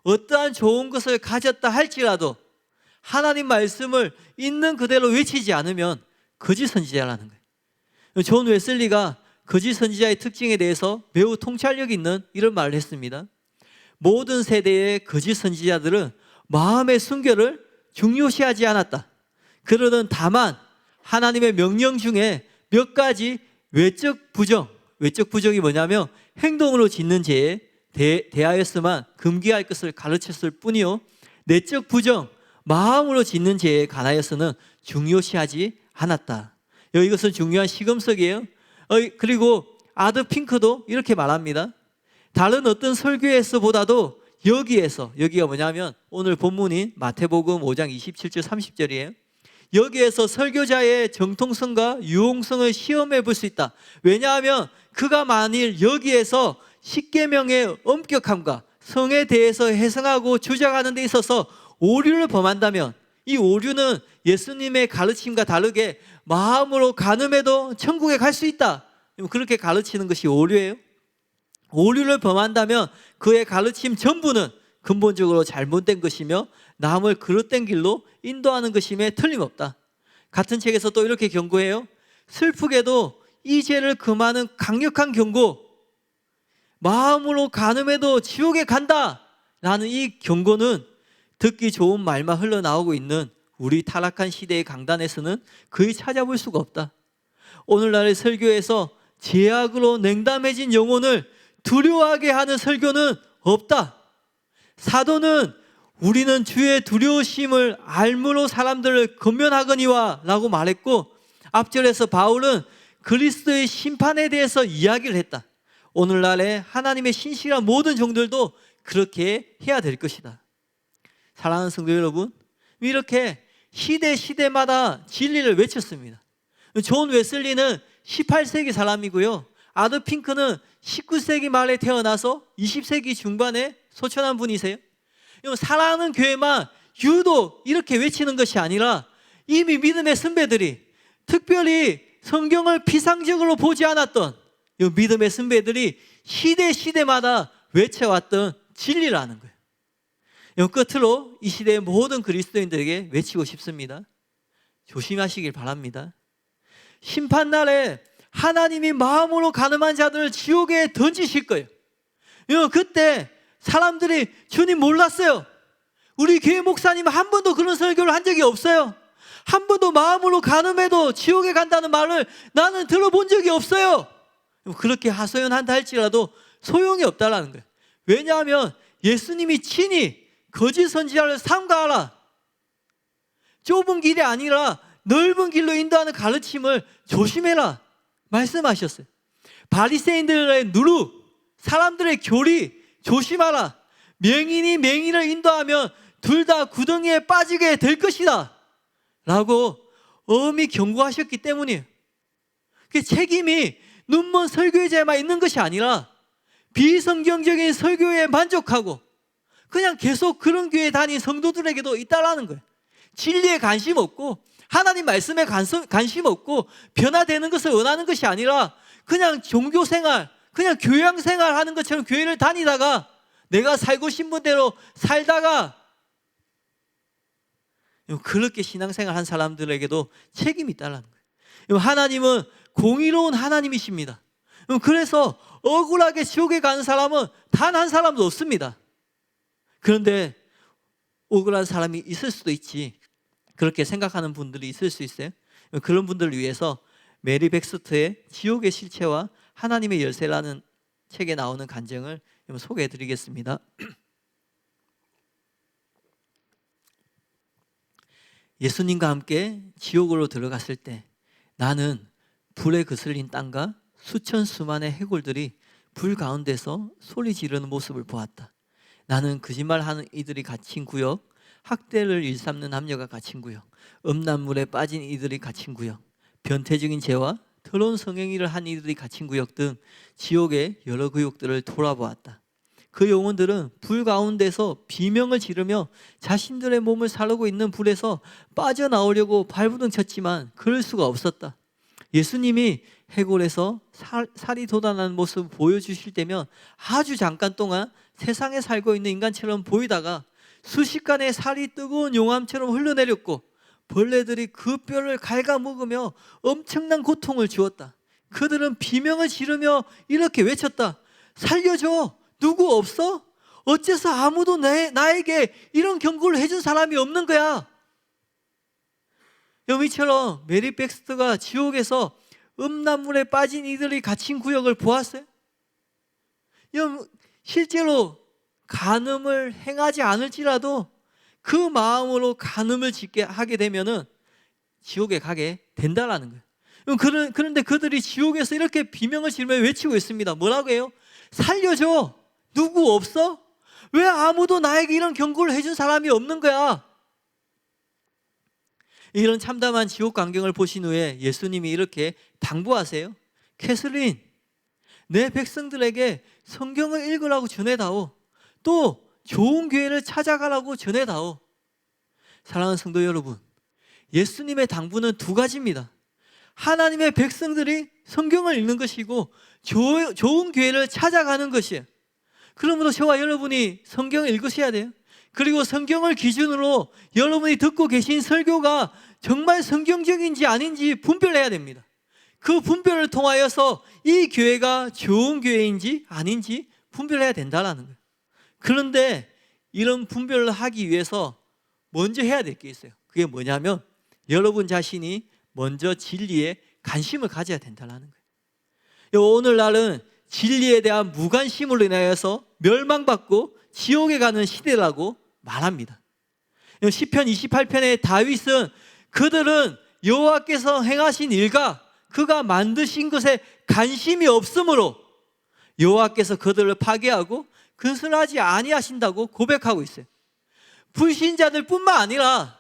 어떠한 좋은 것을 가졌다 할지라도 하나님 말씀을 있는 그대로 외치지 않으면 거짓 선지자라는 거예요. 존 웨슬리가 거짓 선지자의 특징에 대해서 매우 통찰력 있는 이런 말을 했습니다. 모든 세대의 거짓 선지자들은 마음의 순결을 중요시하지 않았다. 그러는 다만 하나님의 명령 중에 몇 가지 외적 부정이 뭐냐면 행동으로 짓는 죄에 대하였으만 금기할 것을 가르쳤을 뿐이요, 내적 부정, 마음으로 짓는 죄에 관하여서는 중요시하지 않았다. 이것은 중요한 시금석이에요. 그리고 아드 핑크도 이렇게 말합니다. 다른 어떤 설교에서보다도 여기가 뭐냐면 오늘 본문인 마태복음 5장 27절 30절이에요. 여기에서 설교자의 정통성과 유용성을 시험해 볼 수 있다. 왜냐하면 그가 만일 여기에서 십계명의 엄격함과 성에 대해서 해석하고 주장하는 데 있어서 오류를 범한다면 이 오류는 예수님의 가르침과 다르게 마음으로 간음해도 천국에 갈 수 있다. 그렇게 가르치는 것이 오류예요. 오류를 범한다면 그의 가르침 전부는 근본적으로 잘못된 것이며 남을 그릇된 길로 인도하는 것임에 틀림없다. 같은 책에서 또 이렇게 경고해요. 슬프게도 이 죄를 금하는 강력한 경고, 마음으로 간음해도 지옥에 간다 라는 이 경고는 듣기 좋은 말만 흘러나오고 있는 우리 타락한 시대의 강단에서는 거의 찾아볼 수가 없다. 오늘날의 설교에서 죄악으로 냉담해진 영혼을 두려워하게 하는 설교는 없다. 사도는 우리는 주의 두려우심을 알므로 사람들을 권면하거니와 라고 말했고, 앞절에서 바울은 그리스도의 심판에 대해서 이야기를 했다. 오늘날의 하나님의 신실한 모든 종들도 그렇게 해야 될 것이다. 사랑하는 성도 여러분, 이렇게 시대마다 진리를 외쳤습니다. 존 웨슬리는 18세기 사람이고요, 아더 핑크는 19세기 말에 태어나서 20세기 중반에 소천한 분이세요. 사랑하는 교회만 유독 이렇게 외치는 것이 아니라 이미 믿음의 선배들이, 특별히 성경을 피상적으로 보지 않았던 이 믿음의 선배들이 시대마다 외쳐왔던 진리라는 거예요. 끝으로 이 시대의 모든 그리스도인들에게 외치고 싶습니다. 조심하시길 바랍니다. 심판날에 하나님이 마음으로 가늠한 자들을 지옥에 던지실 거예요. 그때 사람들이 주님 몰랐어요. 우리 교회 목사님 한 번도 그런 설교를 한 적이 없어요. 한 번도 마음으로 가늠해도 지옥에 간다는 말을 나는 들어본 적이 없어요. 그렇게 하소연한다 할지라도 소용이 없다라는 거예요. 왜냐하면 예수님이 친히 거짓 선지자를 삼가하라, 좁은 길이 아니라 넓은 길로 인도하는 가르침을 조심해라 말씀하셨어요. 바리새인들의 누룩, 사람들의 교리 조심하라. 명인이 맹인을 인도하면 둘 다 구덩이에 빠지게 될 것이다 라고 엄히 경고하셨기 때문이에요. 그 책임이 눈먼 설교자에만 있는 것이 아니라 비성경적인 설교에 만족하고 그냥 계속 그런 교회 다닌 성도들에게도 있다라는 거예요. 진리에 관심 없고 하나님 말씀에 관심 없고 변화되는 것을 원하는 것이 아니라 그냥 종교생활, 그냥 교양생활 하는 것처럼 교회를 다니다가 내가 살고 싶은 대로 살다가, 그렇게 신앙생활 한 사람들에게도 책임이 있다는 거예요. 하나님은 공의로운 하나님이십니다. 그래서 억울하게 지옥에 가는 사람은 단 한 사람도 없습니다. 그런데 억울한 사람이 있을 수도 있지, 그렇게 생각하는 분들이 있을 수 있어요. 그런 분들을 위해서 메리 백스터의 지옥의 실체와 하나님의 열쇠라는 책에 나오는 간증을 소개해 드리겠습니다. 예수님과 함께 지옥으로 들어갔을 때 나는 불에 그슬린 땅과 수천 수만의 해골들이 불 가운데서 소리 지르는 모습을 보았다. 나는 거짓말하는 이들이 갇힌 구역, 학대를 일삼는 남녀가 갇힌 구역, 음란물에 빠진 이들이 갇힌 구역, 변태적인 죄와 더러운 성행위를 한 이들이 갇힌 구역 등 지옥의 여러 구역들을 돌아보았다. 그 영혼들은 불 가운데서 비명을 지르며 자신들의 몸을 사르고 있는 불에서 빠져나오려고 발부둥 쳤지만 그럴 수가 없었다. 예수님이 해골에서 살이 돋아나는 모습을 보여주실 때면 아주 잠깐 동안 세상에 살고 있는 인간처럼 보이다가 순식간에 살이 뜨거운 용암처럼 흘러내렸고 벌레들이 그 뼈를 갉아먹으며 엄청난 고통을 주었다. 그들은 비명을 지르며 이렇게 외쳤다. 살려줘! 누구 없어? 어째서 아무도 나에게 이런 경고를 해준 사람이 없는 거야? 여미처럼 메리 백스터가 지옥에서 음란물에 빠진 이들이 갇힌 구역을 보았어요? 실제로 간음을 행하지 않을지라도 그 마음으로 간음을 하게 되면은 지옥에 가게 된다라는 거예요. 그런데 그들이 지옥에서 이렇게 비명을 지르며 외치고 있습니다. 뭐라고 해요? 살려줘! 누구 없어? 왜 아무도 나에게 이런 경고를 해준 사람이 없는 거야? 이런 참담한 지옥 광경을 보신 후에 예수님이 이렇게 당부하세요. 캐슬린, 내 백성들에게 성경을 읽으라고 전해다오. 또 좋은 교회를 찾아가라고 전해다오. 사랑하는 성도 여러분, 예수님의 당부는 두 가지입니다. 하나님의 백성들이 성경을 읽는 것이고 좋은 교회를 찾아가는 것이에요. 그러므로 저와 여러분이 성경을 읽으셔야 돼요. 그리고 성경을 기준으로 여러분이 듣고 계신 설교가 정말 성경적인지 아닌지 분별해야 됩니다. 그 분별을 통하여서 이 교회가 좋은 교회인지 아닌지 분별해야 된다는 거예요. 그런데 이런 분별을 하기 위해서 먼저 해야 될 게 있어요. 그게 뭐냐면 여러분 자신이 먼저 진리에 관심을 가져야 된다는 거예요. 오늘날은 진리에 대한 무관심으로 인하여서 멸망받고 지옥에 가는 시대라고 말합니다. 시편 28편의 다윗은 그들은 여호와께서 행하신 일과 그가 만드신 것에 관심이 없으므로 여호와께서 그들을 파괴하고 근설하지 아니하신다고 고백하고 있어요. 불신자들 뿐만 아니라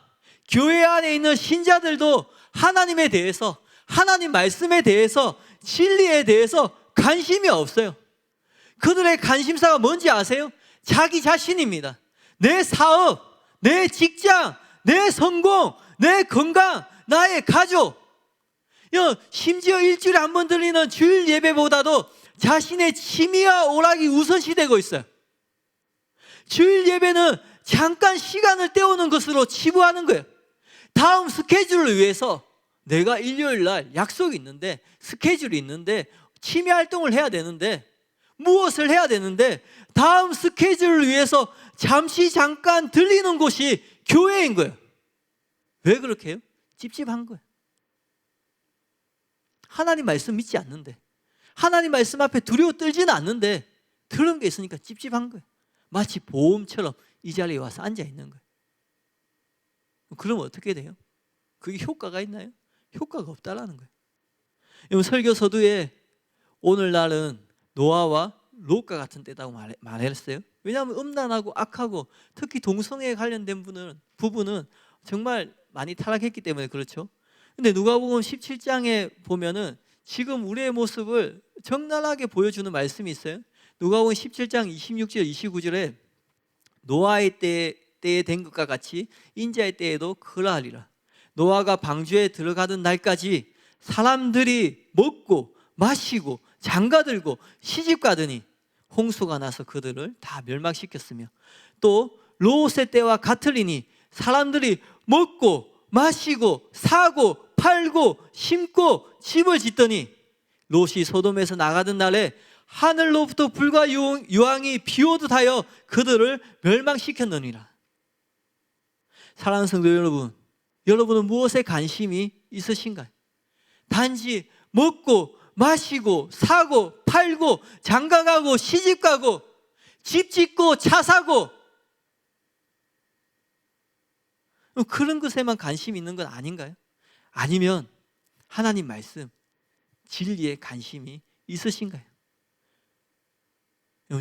교회 안에 있는 신자들도 하나님에 대해서, 하나님 말씀에 대해서, 진리에 대해서 관심이 없어요. 그들의 관심사가 뭔지 아세요? 자기 자신입니다. 내 사업, 내 직장, 내 성공, 내 건강, 나의 가족. 심지어 일주일에 한 번 들리는 주일 예배보다도 자신의 취미와 오락이 우선시되고 있어요. 주일 예배는 잠깐 시간을 때우는 것으로 치부하는 거예요. 다음 스케줄을 위해서 내가 일요일 날 약속이 있는데, 스케줄이 있는데, 취미 활동을 해야 되는데, 무엇을 해야 되는데, 다음 스케줄을 위해서 잠깐 들리는 곳이 교회인 거예요. 왜 그렇게 해요? 찝찝한 거예요. 하나님 말씀 믿지 않는데, 하나님 말씀 앞에 두려워 떨지는 않는데 들은 게 있으니까 찝찝한 거예요. 마치 보험처럼 이 자리에 와서 앉아 있는 거예요. 그러면 어떻게 돼요? 그게 효과가 있나요? 효과가 없다라는 거예요. 여러분, 설교 서두에 오늘날은 노아와 롯과 같은 때다고 말했어요. 왜냐하면 음란하고 악하고 특히 동성애에 관련된 부분은 정말 많이 타락했기 때문에 그렇죠. 근데 누가복음 17장에 보면은 지금 우리의 모습을 적나라하게 보여주는 말씀이 있어요. 누가복음 17장 26절 29절에 노아의 때에 된 것과 같이 인자의 때에도 그러하리라. 노아가 방주에 들어가던 날까지 사람들이 먹고 마시고 장가들고 시집가더니 홍수가 나서 그들을 다 멸망시켰으며, 또 롯의 때와 같으리니 사람들이 먹고 마시고 사고 팔고 심고 집을 짓더니 롯이 소돔에서 나가던 날에 하늘로부터 불과 유황이 비오듯 하여 그들을 멸망시켰느니라. 사랑하는 성도 여러분, 여러분은 무엇에 관심이 있으신가요? 단지 먹고 마시고 사고 팔고 장가가고 시집가고 집 짓고 차 사고 그런 것에만 관심이 있는 건 아닌가요? 아니면 하나님 말씀, 진리에 관심이 있으신가요?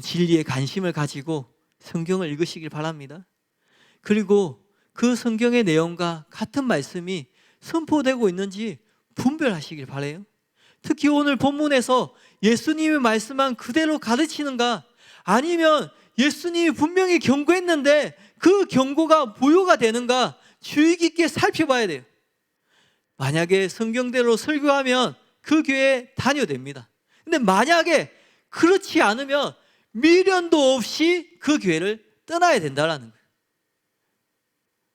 진리에 관심을 가지고 성경을 읽으시길 바랍니다. 그리고 그 성경의 내용과 같은 말씀이 선포되고 있는지 분별하시길 바라요. 특히 오늘 본문에서 예수님이 말씀한 그대로 가르치는가, 아니면 예수님이 분명히 경고했는데 그 경고가 무효가 되는가 주의 깊게 살펴봐야 돼요. 만약에 성경대로 설교하면 그 교회에 다녀야 됩니다. 근데 만약에 그렇지 않으면 미련도 없이 그 교회를 떠나야 된다는 거예요.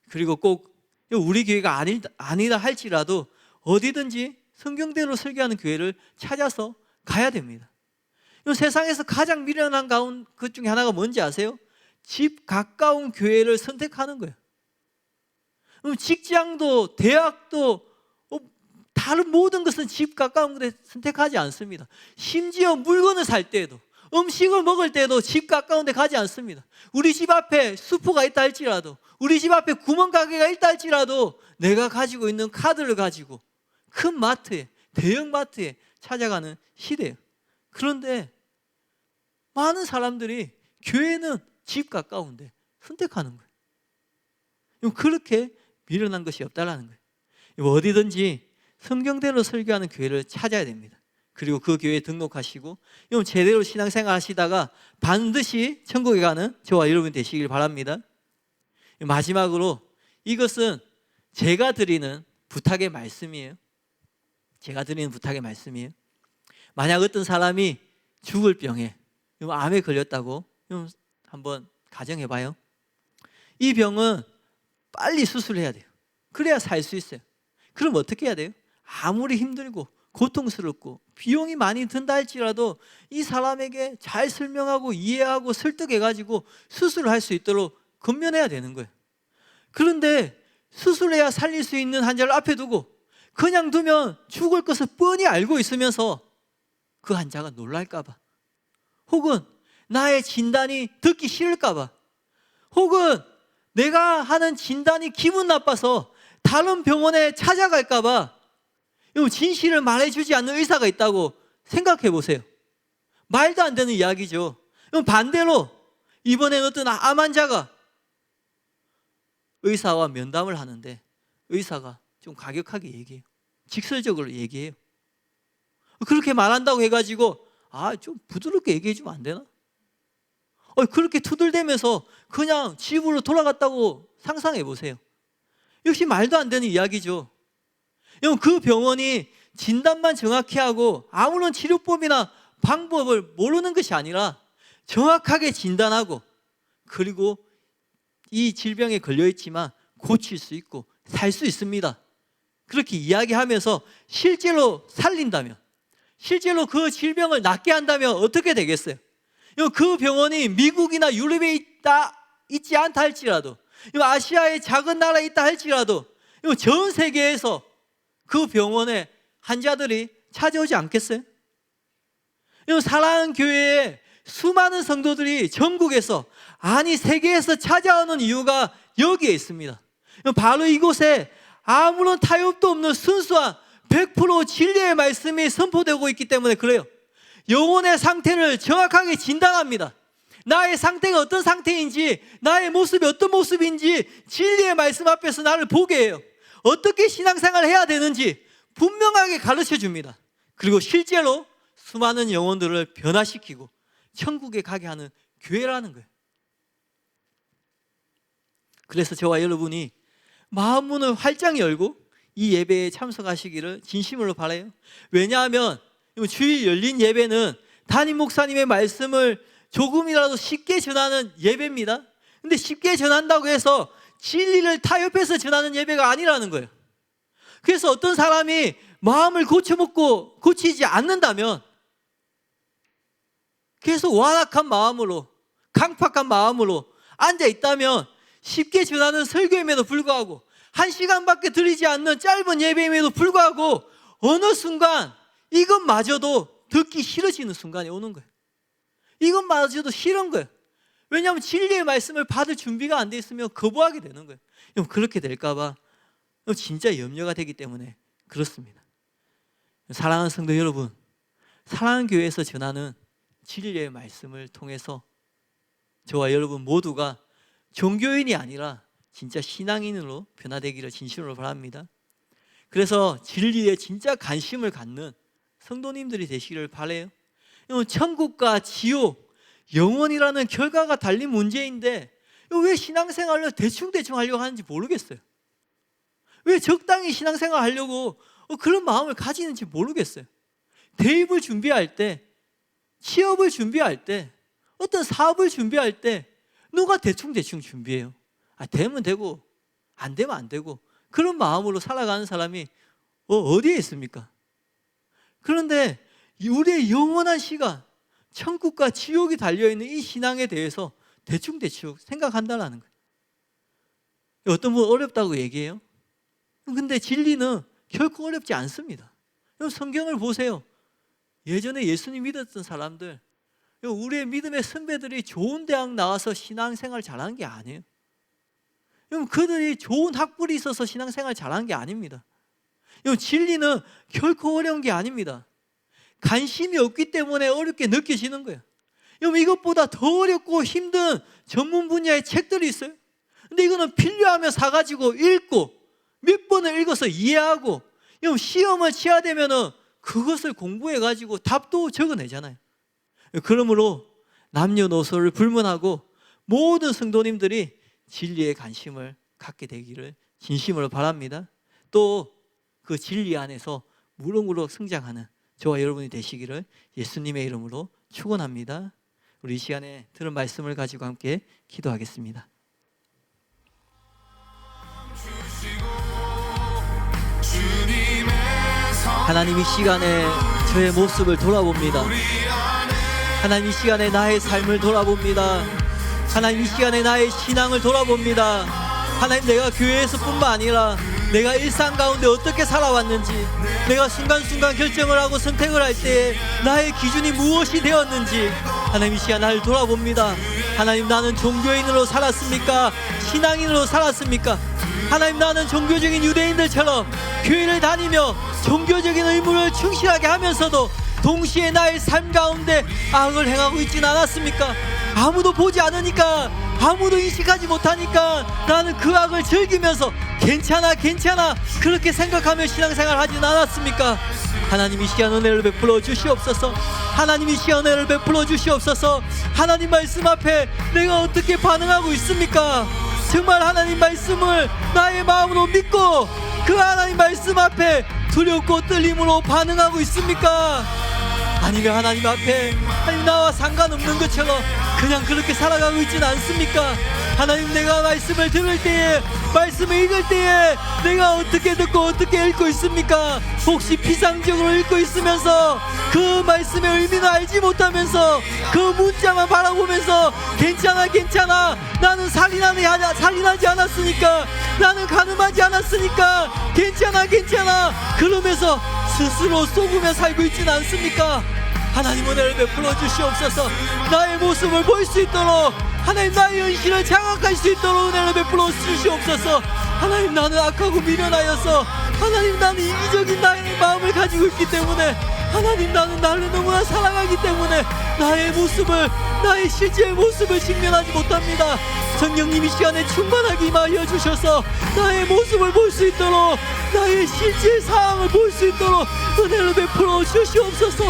그리고 꼭 우리 교회가 아니다 할지라도 어디든지 성경대로 설교하는 교회를 찾아서 가야 됩니다. 세상에서 가장 미련한 것 중에 하나가 뭔지 아세요? 집 가까운 교회를 선택하는 거예요. 직장도 대학도 다른 모든 것은 집 가까운 곳에 선택하지 않습니다. 심지어 물건을 살 때에도, 음식을 먹을 때도 집 가까운 데 가지 않습니다. 우리 집 앞에 슈퍼가 있다 할지라도, 우리 집 앞에 구멍가게가 있다 할지라도 내가 가지고 있는 카드를 가지고 큰 마트에, 대형 마트에 찾아가는 시대예요. 그런데 많은 사람들이 교회는 집 가까운데 선택하는 거예요. 그렇게 미련한 것이 없다라는 거예요. 어디든지 성경대로 설교하는 교회를 찾아야 됩니다. 그리고 그 교회에 등록하시고 제대로 신앙생활 하시다가 반드시 천국에 가는 저와 여러분 되시길 바랍니다. 마지막으로 이것은 제가 드리는 부탁의 말씀이에요. 제가 드리는 부탁의 말씀이에요. 만약 어떤 사람이 죽을 병에, 암에 걸렸다고 한번 가정해봐요. 이 병은 빨리 수술해야 돼요. 그래야 살 수 있어요. 그럼 어떻게 해야 돼요? 아무리 힘들고 고통스럽고 비용이 많이 든다 할지라도 이 사람에게 잘 설명하고 이해하고 설득해가지고 수술을 할 수 있도록 건면해야 되는 거예요. 그런데 수술해야 살릴 수 있는 환자를 앞에 두고 그냥 두면 죽을 것을 뻔히 알고 있으면서 그 환자가 놀랄까 봐, 혹은 나의 진단이 듣기 싫을까 봐, 혹은 내가 하는 진단이 기분 나빠서 다른 병원에 찾아갈까 봐 진실을 말해주지 않는 의사가 있다고 생각해 보세요. 말도 안 되는 이야기죠. 반대로 이번에 어떤 암 환자가 의사와 면담을 하는데 의사가 좀 과격하게 얘기해요. 직설적으로 얘기해요. 그렇게 말한다고 해가지고 좀 부드럽게 얘기해 주면 안 되나? 그렇게 투덜대면서 그냥 집으로 돌아갔다고 상상해 보세요. 역시 말도 안 되는 이야기죠. 그 병원이 진단만 정확히 하고 아무런 치료법이나 방법을 모르는 것이 아니라 정확하게 진단하고, 그리고 이 질병에 걸려있지만 고칠 수 있고 살 수 있습니다, 그렇게 이야기하면서 실제로 살린다면, 실제로 그 질병을 낫게 한다면 어떻게 되겠어요? 그 병원이 미국이나 유럽에 있지 않다 할지라도, 아시아의 작은 나라에 있다 할지라도 전 세계에서 그 병원에 환자들이 찾아오지 않겠어요? 사랑하는 교회에 수많은 성도들이 전국에서, 아니 세계에서 찾아오는 이유가 여기에 있습니다. 바로 이곳에 아무런 타협도 없는 순수한 100% 진리의 말씀이 선포되고 있기 때문에 그래요. 영혼의 상태를 정확하게 진단합니다. 나의 상태가 어떤 상태인지, 나의 모습이 어떤 모습인지 진리의 말씀 앞에서 나를 보게 해요. 어떻게 신앙생활을 해야 되는지 분명하게 가르쳐 줍니다. 그리고 실제로 수많은 영혼들을 변화시키고 천국에 가게 하는 교회라는 거예요. 그래서 저와 여러분이 마음문을 활짝 열고 이 예배에 참석하시기를 진심으로 바라요. 왜냐하면 주일 열린 예배는 담임 목사님의 말씀을 조금이라도 쉽게 전하는 예배입니다. 근데 쉽게 전한다고 해서 진리를 타협해서 전하는 예배가 아니라는 거예요. 그래서 어떤 사람이 마음을 고쳐먹고 고치지 않는다면 계속 완악한 마음으로, 강팍한 마음으로 앉아있다면 쉽게 전하는 설교임에도 불구하고 1시간밖에 드리지 않는 짧은 예배임에도 불구하고 어느 순간 이것마저도 듣기 싫어지는 순간이 오는 거예요. 이것마저도 싫은 거예요. 왜냐하면 진리의 말씀을 받을 준비가 안 돼 있으면 거부하게 되는 거예요. 그렇게 될까 봐 진짜 염려가 되기 때문에 그렇습니다. 사랑하는 성도 여러분, 사랑하는 교회에서 전하는 진리의 말씀을 통해서 저와 여러분 모두가 종교인이 아니라 진짜 신앙인으로 변화되기를 진심으로 바랍니다. 그래서 진리에 진짜 관심을 갖는 성도님들이 되시기를 바라요. 천국과 지옥, 영원이라는 결과가 달린 문제인데 왜 신앙생활을 대충대충 하려고 하는지 모르겠어요. 왜 적당히 신앙생활 하려고 그런 마음을 가지는지 모르겠어요. 대입을 준비할 때, 취업을 준비할 때, 어떤 사업을 준비할 때 누가 대충대충 준비해요? 되면 되고 안 되면 안 되고 그런 마음으로 살아가는 사람이 어디에 있습니까? 그런데 우리의 영원한 시간, 천국과 지옥이 달려있는 이 신앙에 대해서 대충대충 생각한다는 거예요. 어떤 분은 어렵다고 얘기해요. 근데 진리는 결코 어렵지 않습니다. 성경을 보세요. 예전에 예수님 믿었던 사람들, 우리의 믿음의 선배들이 좋은 대학 나와서 신앙생활 잘한 게 아니에요. 그들이 좋은 학벌이 있어서 신앙생활 잘한 게 아닙니다. 진리는 결코 어려운 게 아닙니다. 관심이 없기 때문에 어렵게 느껴지는 거예요. 이것보다 더 어렵고 힘든 전문 분야의 책들이 있어요. 근데 이거는 필요하면 사가지고 읽고 몇 번을 읽어서 이해하고 시험을 치야 되면은 그것을 공부해가지고 답도 적어내잖아요. 그러므로 남녀노소를 불문하고 모든 성도님들이 진리에 관심을 갖게 되기를 진심으로 바랍니다. 또 그 진리 안에서 무럭무럭 성장하는 저와 여러분이 되시기를 예수님의 이름으로 축원합니다. 우리 이 시간에 들은 말씀을 가지고 함께 기도하겠습니다. 하나님, 이 시간에 저의 모습을 돌아봅니다. 하나님, 이 시간에 나의 삶을 돌아봅니다. 하나님, 이 시간에 나의 신앙을 돌아봅니다. 하나님, 내가 교회에서 뿐만 아니라 내가 일상 가운데 어떻게 살아왔는지, 내가 순간순간 결정을 하고 선택을 할 때에 나의 기준이 무엇이 되었는지 하나님 이 시간 나를 돌아봅니다. 하나님, 나는 종교인으로 살았습니까? 신앙인으로 살았습니까? 하나님, 나는 종교적인 유대인들처럼 교회를 다니며 종교적인 의무를 충실하게 하면서도 동시에 나의 삶 가운데 악을 행하고 있지는 않았습니까? 아무도 보지 않으니까, 아무도 인식하지 못하니까 나는 그 악을 즐기면서 괜찮아 그렇게 생각하며 신앙생활 하진 않았습니까? 하나님 이 시간 은혜를 베풀어 주시옵소서. 하나님 이 시간 은혜를 베풀어 주시옵소서. 하나님 말씀 앞에 내가 어떻게 반응하고 있습니까? 정말 하나님 말씀을 나의 마음으로 믿고 그 하나님 말씀 앞에 두렵고 떨림으로 반응하고 있습니까? 아니면 하나님 앞에 하나님 나와 상관없는 것처럼 그냥 그렇게 살아가고 있지는 않습니까? 하나님, 내가 말씀을 들을 때에, 말씀을 읽을 때에 내가 어떻게 듣고 어떻게 읽고 있습니까? 혹시 비상적으로 읽고 있으면서 그 말씀의 의미는 알지 못하면서 그 문자만 바라보면서 괜찮아 나는 살인하지 않았으니까, 나는 간음하지 않았으니까 괜찮아 그러면서 스스로 속으며 살고 있지는 않습니까? 하나님 은혜를 베풀어 주시옵소서. 나의 모습을 볼 수 있도록, 하나님 나의 현실을 장악할 수 있도록 은혜를 베풀어 주시옵소서. 하나님, 나는 악하고 미련하여서, 하나님 나는 이기적인 나의 마음을 가지고 있기 때문에, 하나님 나는 나를 너무나 사랑하기 때문에 나의 모습을, 나의 실제의 모습을 직면하지 못합니다. 성령님이 시간에 충만하게 임하여 주셔서 나의 모습을 볼 수 있도록, 나의 실제 상황을 볼 수 있도록 은혜를 베풀어 주시옵소서.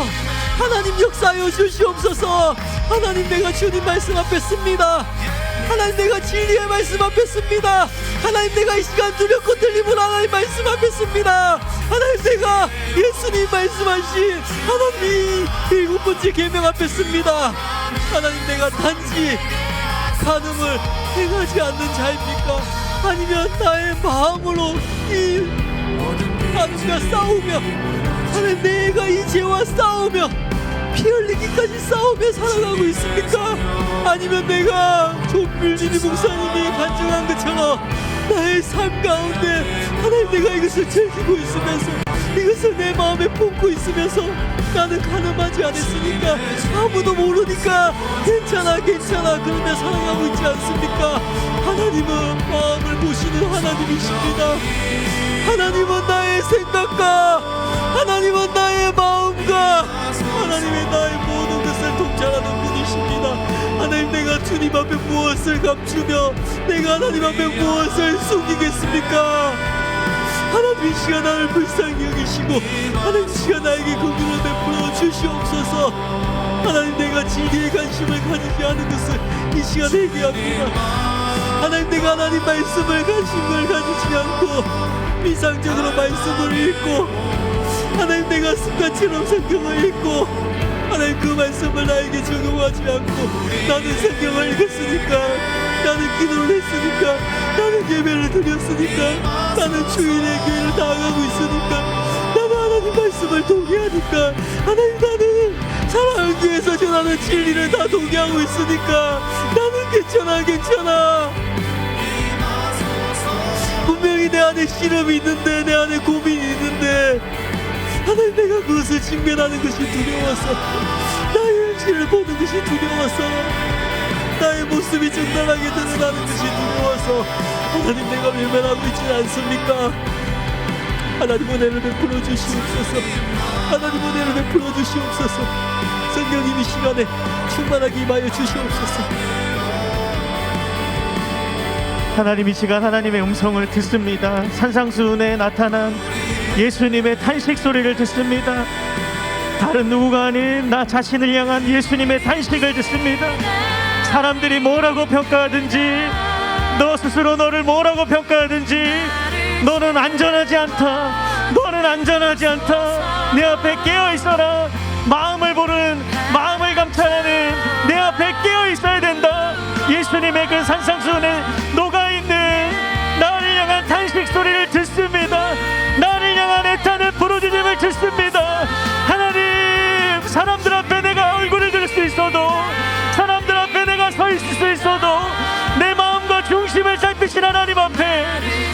하나님 역사하여 주시옵소서. 하나님, 내가 주님 말씀 앞에 씁니다. 하나님, 내가 진리의 말씀 앞에 씁니다. 하나님, 내가 이 시간 두렵고 떨림으로 하나님 말씀 앞에 씁니다. 하나님, 내가 예수님 말씀하신 하나님 7번째 계명 앞에 씁니다. 하나님, 내가 단지 간음을 행하지 않는 자입니까? 아니면 나의 마음으로 이 간음과 싸우며, 하나님, 내가 이 죄와 싸우며 피 흘리기까지 싸우며 살아가고 있습니까? 아니면 내가 종필진이 목사님이 간증한 것처럼 나의 삶 가운데 하나님, 내가 이것을 즐기고 있으면서, 이것을 내 마음에 품고 있으면서 나는 간음하지 않았으니까, 아무도 모르니까 괜찮아 그러며 살아가고 있지 않습니까? 하나님은 마음을 보시는 하나님이십니다. 하나님은 나의 생각과, 하나님은 나의 마음과, 하나님의 나의 모든 것을 통찰하는 분이십니다. 하나님, 내가 주님 앞에 무엇을 감추며 내가 하나님 앞에 무엇을 숨기겠습니까? 하나님 이 시간 나를 불쌍히 여기시고, 하나님 이 시간 나에게 긍휼을 베풀어 주시옵소서. 하나님, 내가 진리에 관심을 가지지 않은 것을 이 시간 회개합니다. 하나님, 내가 하나님 말씀을 관심을 가지지 않고 비상적으로 말씀을 읽고, 하나님 내가 습관처럼 성경을 읽고, 하나님 그 말씀을 나에게 적용하지 않고, 나는 성경을 읽었으니까, 나는 기도를 했으니까, 나는 예배를 드렸으니까, 나는 주일에 교회를 나아가고 있으니까, 나는 하나님 말씀을 동의하니까, 하나님 나는 사랑하기 위해서 전하는 진리를 다 동의하고 있으니까 나는 괜찮아. 분명히 내 안에 시름이 있는데, 내 안에 고민이 있는데, 하나님 내가 그것을 직면하는 것이 두려워서, 나의 현실을 보는 것이 두려워서, 나의 모습이 적나라하게 드러나는 것이 두려워서 하나님, 내가 외면하고 있지는 않습니까? 하나님 은혜를 베풀어 주시옵소서. 하나님 은혜를 베풀어 주시옵소서. 성령님 이 시간에 충만하게 임하여 주시옵소서. 하나님 이 시간 하나님의 음성을 듣습니다. 산상수훈에 나타난 예수님의 탄식 소리를 듣습니다. 다른 누구가 아닌 나 자신을 향한 예수님의 탄식을 듣습니다. 사람들이 뭐라고 평가하든지, 너 스스로 너를 뭐라고 평가하든지, 너는 안전하지 않다. 내 앞에 깨어 있어라. 마음을 보는, 마음을 감찰하는 내 앞에 깨어 있어야 된다. 예수님의 그 산상수훈에 녹아있는 나를 향한 탄식 소리를 듣습니다. 나를 향한 애타는 부르짖음을 듣습니다. 하나님, 사람들 앞에 내가 얼굴을 들 수 있어도, 사람들 앞에 내가 서 있을 수 있어도, 내 마음과 중심을 잡히신 하나님 앞에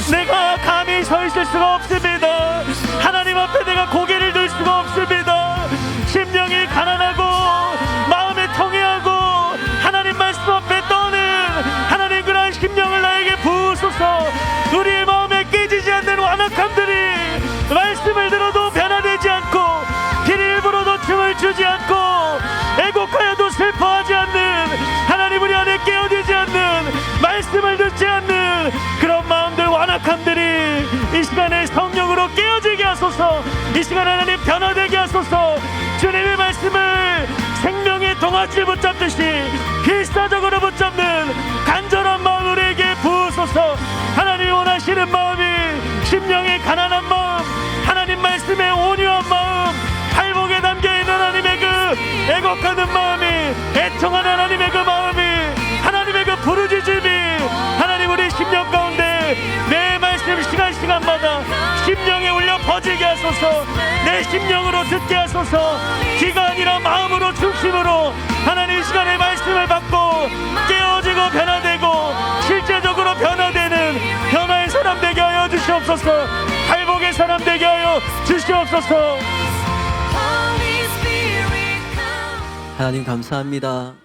내가 감히 서 있을 수가 없습니다. 하나님 앞에 내가 고개를 들 수가 없습니다. 심령이 가난하고 마음이 통해하고 하나님 말씀 앞에 떠는 하나님 그러한 심령을 나에게 부으소서. 우리의 마음에 깨지지 않는 완악함들이 말씀을 들어도 변화되지 않고 비를 불어도 춤을 추지 않고 애곡하여도 슬퍼하지 않는 하나님 우리 안에 깨어지지 않는 말씀을 듣지 않는 그런 마음들 완악함들이 이 시간에 성령으로 깨어지게 하소서. 이 시간에 하나님 변화되게 하소서. 주님의 말씀을 생명의 동아줄 붙잡듯이 필사적으로 붙잡는 간절한 마음 우리에게 부으소서. 하나님이 원하시는 마음이 심령의 가난한 마음, 하나님 말씀의 온유한 마음, 팔복에 담겨있는 하나님의 그 애곡하는 마음이, 애통하는 하나님의 그 마음이, 하나님의 그 부르짖음이 하나님 우리 심령 가운데 내 말씀 시간마다 심령에 울려 퍼지게 하소서. 내 심령으로 듣게 하소서. 귀가 아니라 마음으로 중심으로 하나님 이 시간에 말씀을 받고 깨어지고 변화되고 실제적으로 변화되는 변화의 사람 되게 하여 주시옵소서. 팔복의 사람 되게 하여 주시옵소서. 하나님 감사합니다.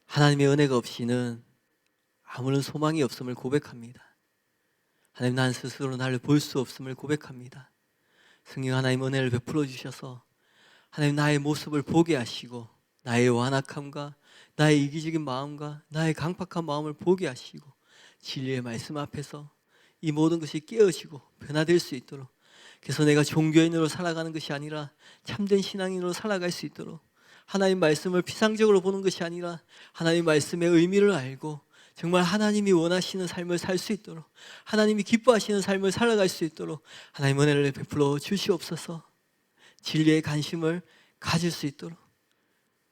하나님의 은혜가 없이는 아무런 소망이 없음을 고백합니다. 하나님 난 스스로 나를 볼 수 없음을 고백합니다. 성령 하나님 은혜를 베풀어 주셔서 하나님 나의 모습을 보게 하시고 나의 완악함과 나의 이기적인 마음과 나의 강팍한 마음을 보게 하시고 진리의 말씀 앞에서 이 모든 것이 깨어지고 변화될 수 있도록, 그래서 내가 종교인으로 살아가는 것이 아니라 참된 신앙인으로 살아갈 수 있도록, 하나님 말씀을 피상적으로 보는 것이 아니라 하나님 말씀의 의미를 알고 정말 하나님이 원하시는 삶을 살 수 있도록, 하나님이 기뻐하시는 삶을 살아갈 수 있도록 하나님 은혜를 베풀어 주시옵소서. 진리의 관심을 가질 수 있도록,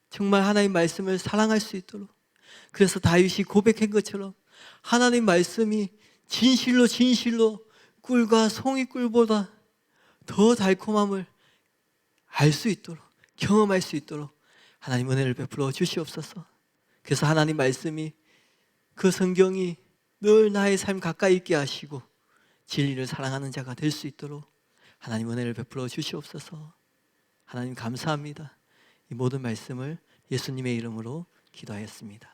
정말 하나님 말씀을 사랑할 수 있도록, 그래서 다윗이 고백한 것처럼 하나님 말씀이 진실로 꿀과 송이꿀보다 더 달콤함을 알 수 있도록, 경험할 수 있도록 하나님 은혜를 베풀어 주시옵소서. 그래서 하나님 말씀이, 그 성경이 늘 나의 삶 가까이 있게 하시고 진리를 사랑하는 자가 될 수 있도록 하나님 은혜를 베풀어 주시옵소서. 하나님 감사합니다. 이 모든 말씀을 예수님의 이름으로 기도하였습니다.